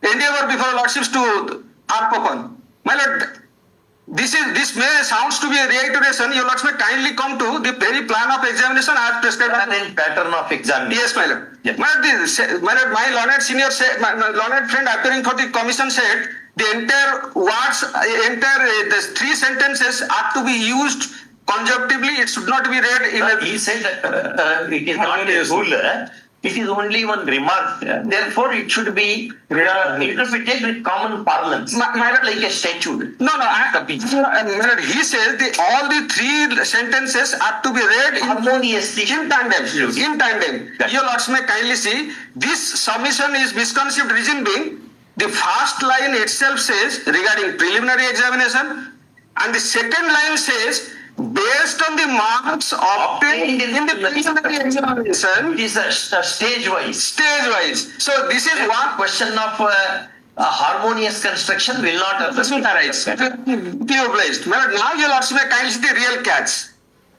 endeavor before lordships to harp upon. My lord, this may sounds to be a reiteration. Your lords may kindly come to the very plan of examination I have prescribed. And in pattern of examination. Yes, my lord. Yes. My lord, my learned senior said, my learned friend appearing for the commission said the entire words, the 3 sentences are to be used conjunctively. It should not be read in a. He said it is not a rule. It is only one remark. Therefore, it should be interpreted with common parlance, not like a statute. No, he says all the 3 sentences are to be read Harmoniously. in tandem. Yes. In tandem. Yes. Your lords may kindly see this submission is misconceived, reason being the first line itself says regarding preliminary examination, and the second line says based on the marks obtained in the preliminary examination. It is a stage-wise. Stage-wise. So this is one Question of a harmonious construction will not arise. Clear placed. My lord, now your lords may kindly see the real catch.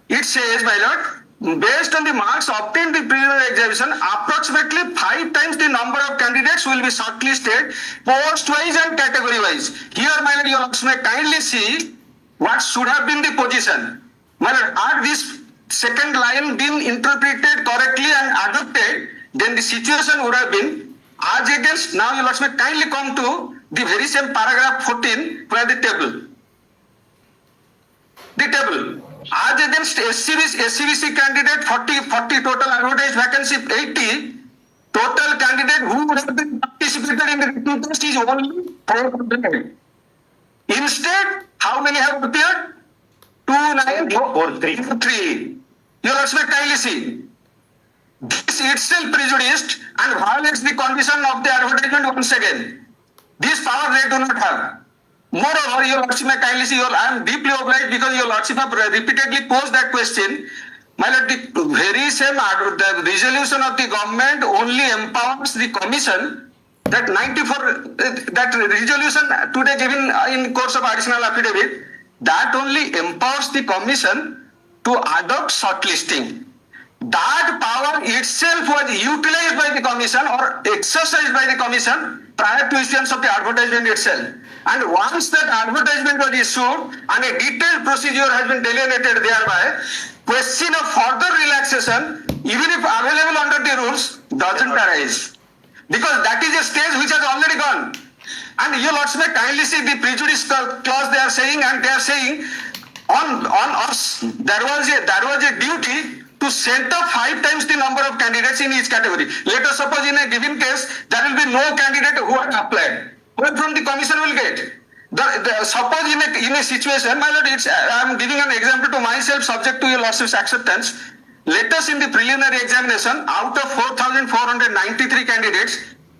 It says, my lord, based on the marks obtained in the preliminary examination, approximately 5 times the number of candidates will be shortlisted post-wise and category-wise. Here, my lord, your lords may kindly see what should have been the position. My lord, had this second line been interpreted correctly and adopted, then the situation would have been as against, now your lords may kindly come to the very same paragraph 14 where the table. The table. As against SCVC candidate 40 total advertised vacancy 80, total candidate who would have been participated in the written test is only 400. Instead, how many have appeared? 2943. Your lords may kindly see. This itself prejudiced and violates the condition of the advertisement once again. This power they do not have. Moreover, your lordship may kindly see, I am deeply obliged because your lordship have repeatedly posed that question. My lord, the very same the resolution of the government only empowers the commission that 94, that resolution today given in course of additional affidavit, that only empowers the commission to adopt shortlisting. That power itself was utilized by the commission or exercised by the commission prior to issuance of the advertisement itself. And once that advertisement was issued and a detailed procedure has been delineated thereby, question of further relaxation, even if available under the rules, doesn't arise. Because that is a stage which has already gone. And your lords may kindly see the prejudice clause they are saying, and they are saying on us there was a duty to set up 5 times the number of candidates in each category. Let us suppose in a given case there will be no candidate who had applied. Where from the commission will get? Suppose in a situation, my lord, I am giving an example to myself subject to your lordship's acceptance. Let us in the preliminary examination, out of 4,493 candidates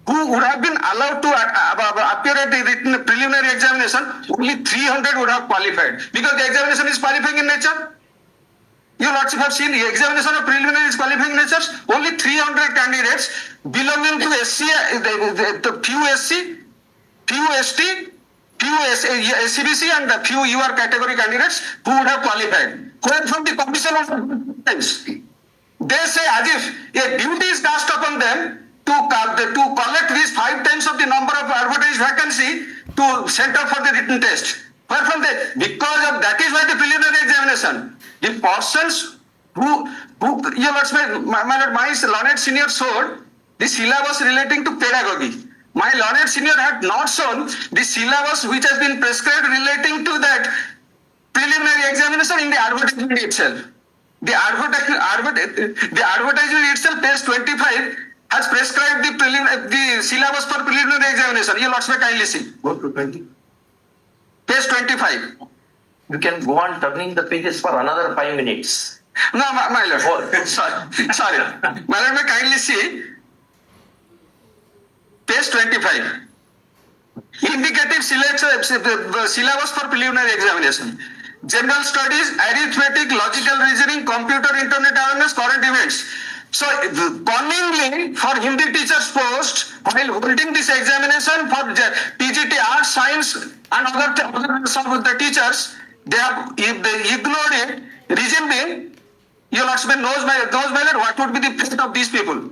who would have been allowed to appear at the written preliminary examination, only 300 would have qualified because the examination is qualifying in nature. Your lordship have seen the examination of preliminary is qualifying nature. Only 300 candidates belonging to SC, the few SC, few ST, few SCBC and the few UR category candidates who would have qualified. Where from the commission of times. They say as if a duty is cast upon them to collect these 5 times of the number of advertised vacancy to set up for the written test. Where from the, because of that is why the preliminary examination. The persons who your lords, my learned senior showed the syllabus relating to pedagogy. My learned senior had not shown the syllabus which has been prescribed relating to that preliminary examination in the advertisement itself. The advertisement itself, page 25, has prescribed the syllabus for preliminary examination. Your lords may kindly see. Go to 20. Page 25. You can go on turning the pages for another 5 minutes. No, my lord. Sorry. My lord may kindly see. Page 25. Indicative syllabus for preliminary examination. General studies, arithmetic, logical reasoning, computer, internet awareness, current events. So, cunningly for Hindi teachers post, while holding this examination for TGT, Arts, Science and some of the teachers, they have ignored it. Reason being, your lords knows my lord, what would be the fate of these people.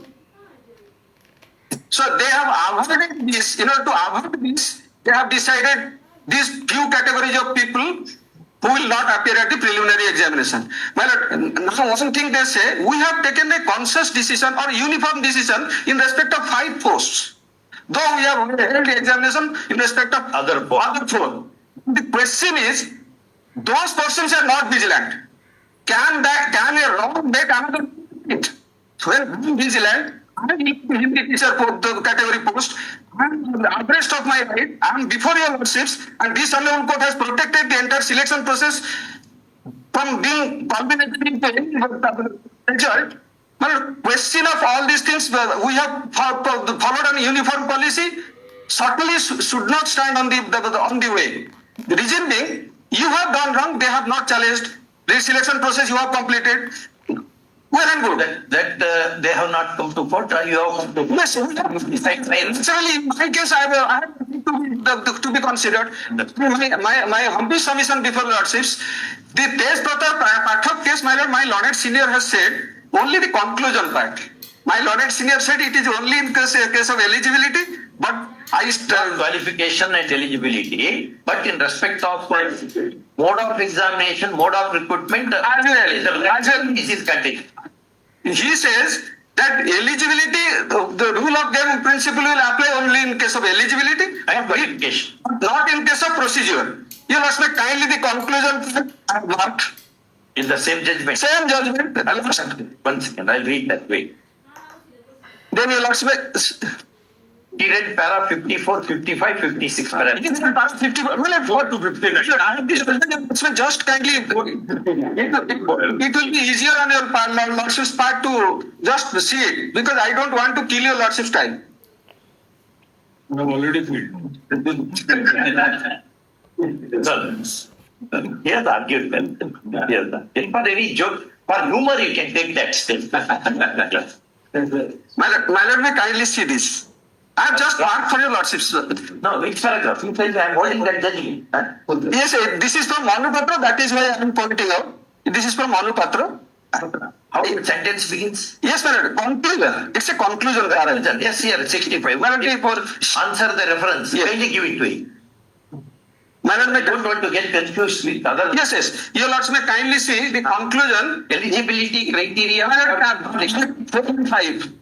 So they have avoided this. In order to avoid this, they have decided these few categories of people who will not appear at the preliminary examination. My lord, now one thing they say, we have taken a conscious decision or uniform decision in respect of 5 posts. Though we have held the examination in respect of Other 4. The question is, those persons are not vigilant. Can a wrong make another it? When vigilant, I am Hindi teacher category post. I am abreast of my right. I am before your lordships, and this Honorable Court has protected the entire selection process from being culminated into any result. But question of all these things, we have followed a uniform policy. Certainly should not stand on the way. The reason being, you have done wrong. They have not challenged the selection process. You have completed. Well and good. That they have not come to court, or you have come to court? Yes, naturally, in my case, I have to be considered. My humble submission before lordships, the Tej Pathak case, my lord, my learned senior has said only the conclusion part. My learned senior said it is only in case of eligibility, but qualification and eligibility, but in respect of mode of examination, mode of recruitment. This is continued. He says that eligibility, the rule of game principle will apply only in case of eligibility, And qualification. not in case of procedure. You must make kindly the conclusion I have marked. In the same judgment. Same judgment. One second, I'll read that way. Then you must make. He read para 54, 55, 56 para. It is part 54. Well, 4 to 15. I have this just kindly. It will be easier on your part, Lordship's part to just see it because I don't want to kill your Lordship's time. I have already filled. He has argued well. Yes. For any joke, for humor, you can take that still. My Lord, may kindly see this. I have just marked for your Lordship's. No, which paragraph? He says I am holding that judgment. Yes, this is from Manupatra. That is why I am pointing out. This is from Manupatra. How the sentence begins? Yes, my Lord. Conclusion. It's a conclusion. Yes, here, 65. My Lord, Answer the reference. Yes. Kindly give it to him. My Lord, I don't want to get confused with other yes. Your Lords may kindly see the conclusion. eligibility criteria. My Lord, 4.5.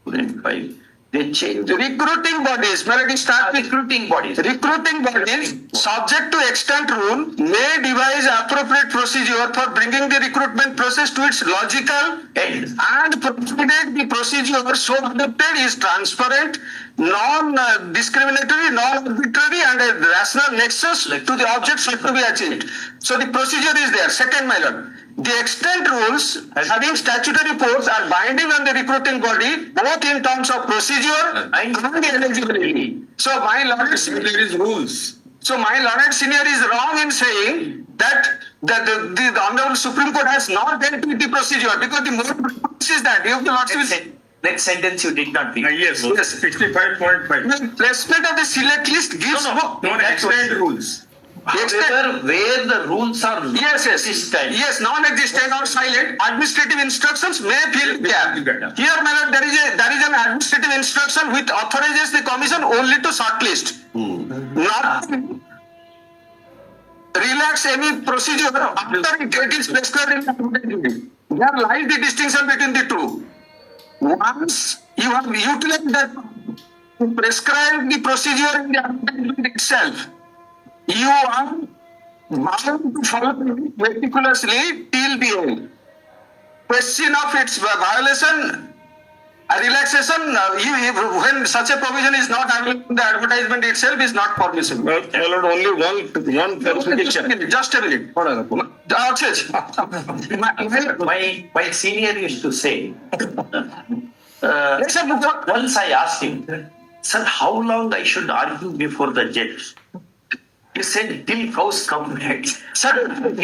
4.5. They change. Recruiting bodies. My Lord, start with Recruiting bodies. recruiting bodies subject to extant rule may devise appropriate procedure for bringing the recruitment process to its logical End. and provided the procedure so adopted is transparent, non-discriminatory, non-arbitrary and a rational nexus to the object sought to be achieved. So the procedure is there. Second, my Lord, the extant rules having statutory force are binding on the recruiting body both in terms of procedure and eligibility. So my Lord, There is rules. so my learned senior is wrong in saying that the Honorable Supreme Court has not dealt with the procedure because the more is that if the Lordship is Next sentence you did not read. Yes, Yes. 65.5. the placement of the select list gives Non-extant rules. However, where the rules are Yes, non-existent. yes, non-existent or silent administrative instructions may fill gap. Here, my Lord, there is an administrative instruction which authorizes the commission only to shortlist, not relax any procedure after it is prescribed in the advertisement. There lies the distinction between the two. Once you have utilized that to prescribe the procedure in the advertisement itself, you are bound to follow it meticulously till the end. Question of its violation, relaxation, when such a provision is not available in the advertisement itself is not permissible. My Lord, only one clarification. Just a minute. My senior used to say, Yes, sir, once I asked him, sir, how long I should argue before the judge? He said, till cows come back. Sir, gotte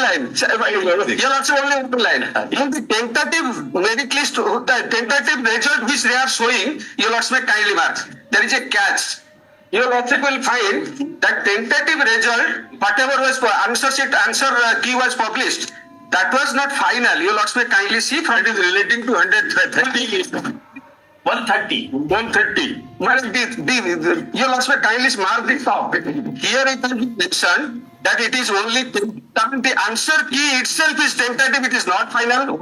line. Sir, you're also only one line. In the tentative merit list, the tentative result which they are showing, you'll also make kindly mark. There is a catch. You'll also will find that tentative result, whatever was answer key was published, that was not final. You'll also make kindly see for it is relating to 130. 130. 130. You'll also kindly mark the top. Here it has been mentioned that it is only the answer key itself is tentative, it is not final.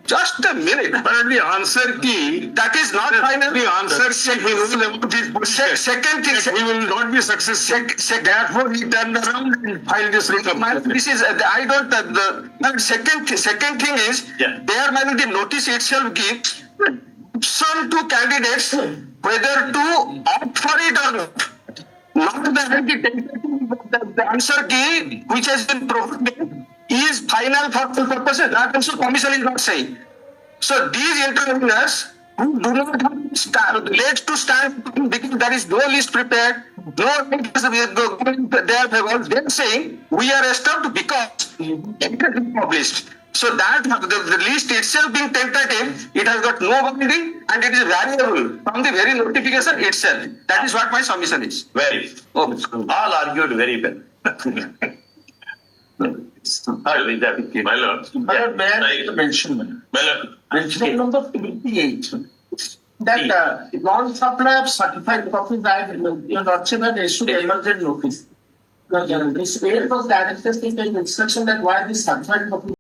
Just a minute. But the answer key, That is not final. the answer key, he knows about his position. Second thing, He will not be successful. Therefore, he turned around and filed this recompense. this is I don't the second thing is Yeah. there might be the notice itself gives option to candidates whether to opt for it or not. Not the answer key which has been provided is final for all purposes. That also commission is not saying. So these interveners who do not have late to stand because there is no list prepared, no they are saying we are stopped because it has been published. So that the list itself being tentative, it has got no binding and it is variable from the very notification itself. That is what my submission is. Very. Oh, All argued very well. I'll leave that with you. My lord. May I mention? My lord. Mention number 28. that non-supply of certified copies, your lordship had issued emergent notice. This mail was directed in instruction that why this certified copy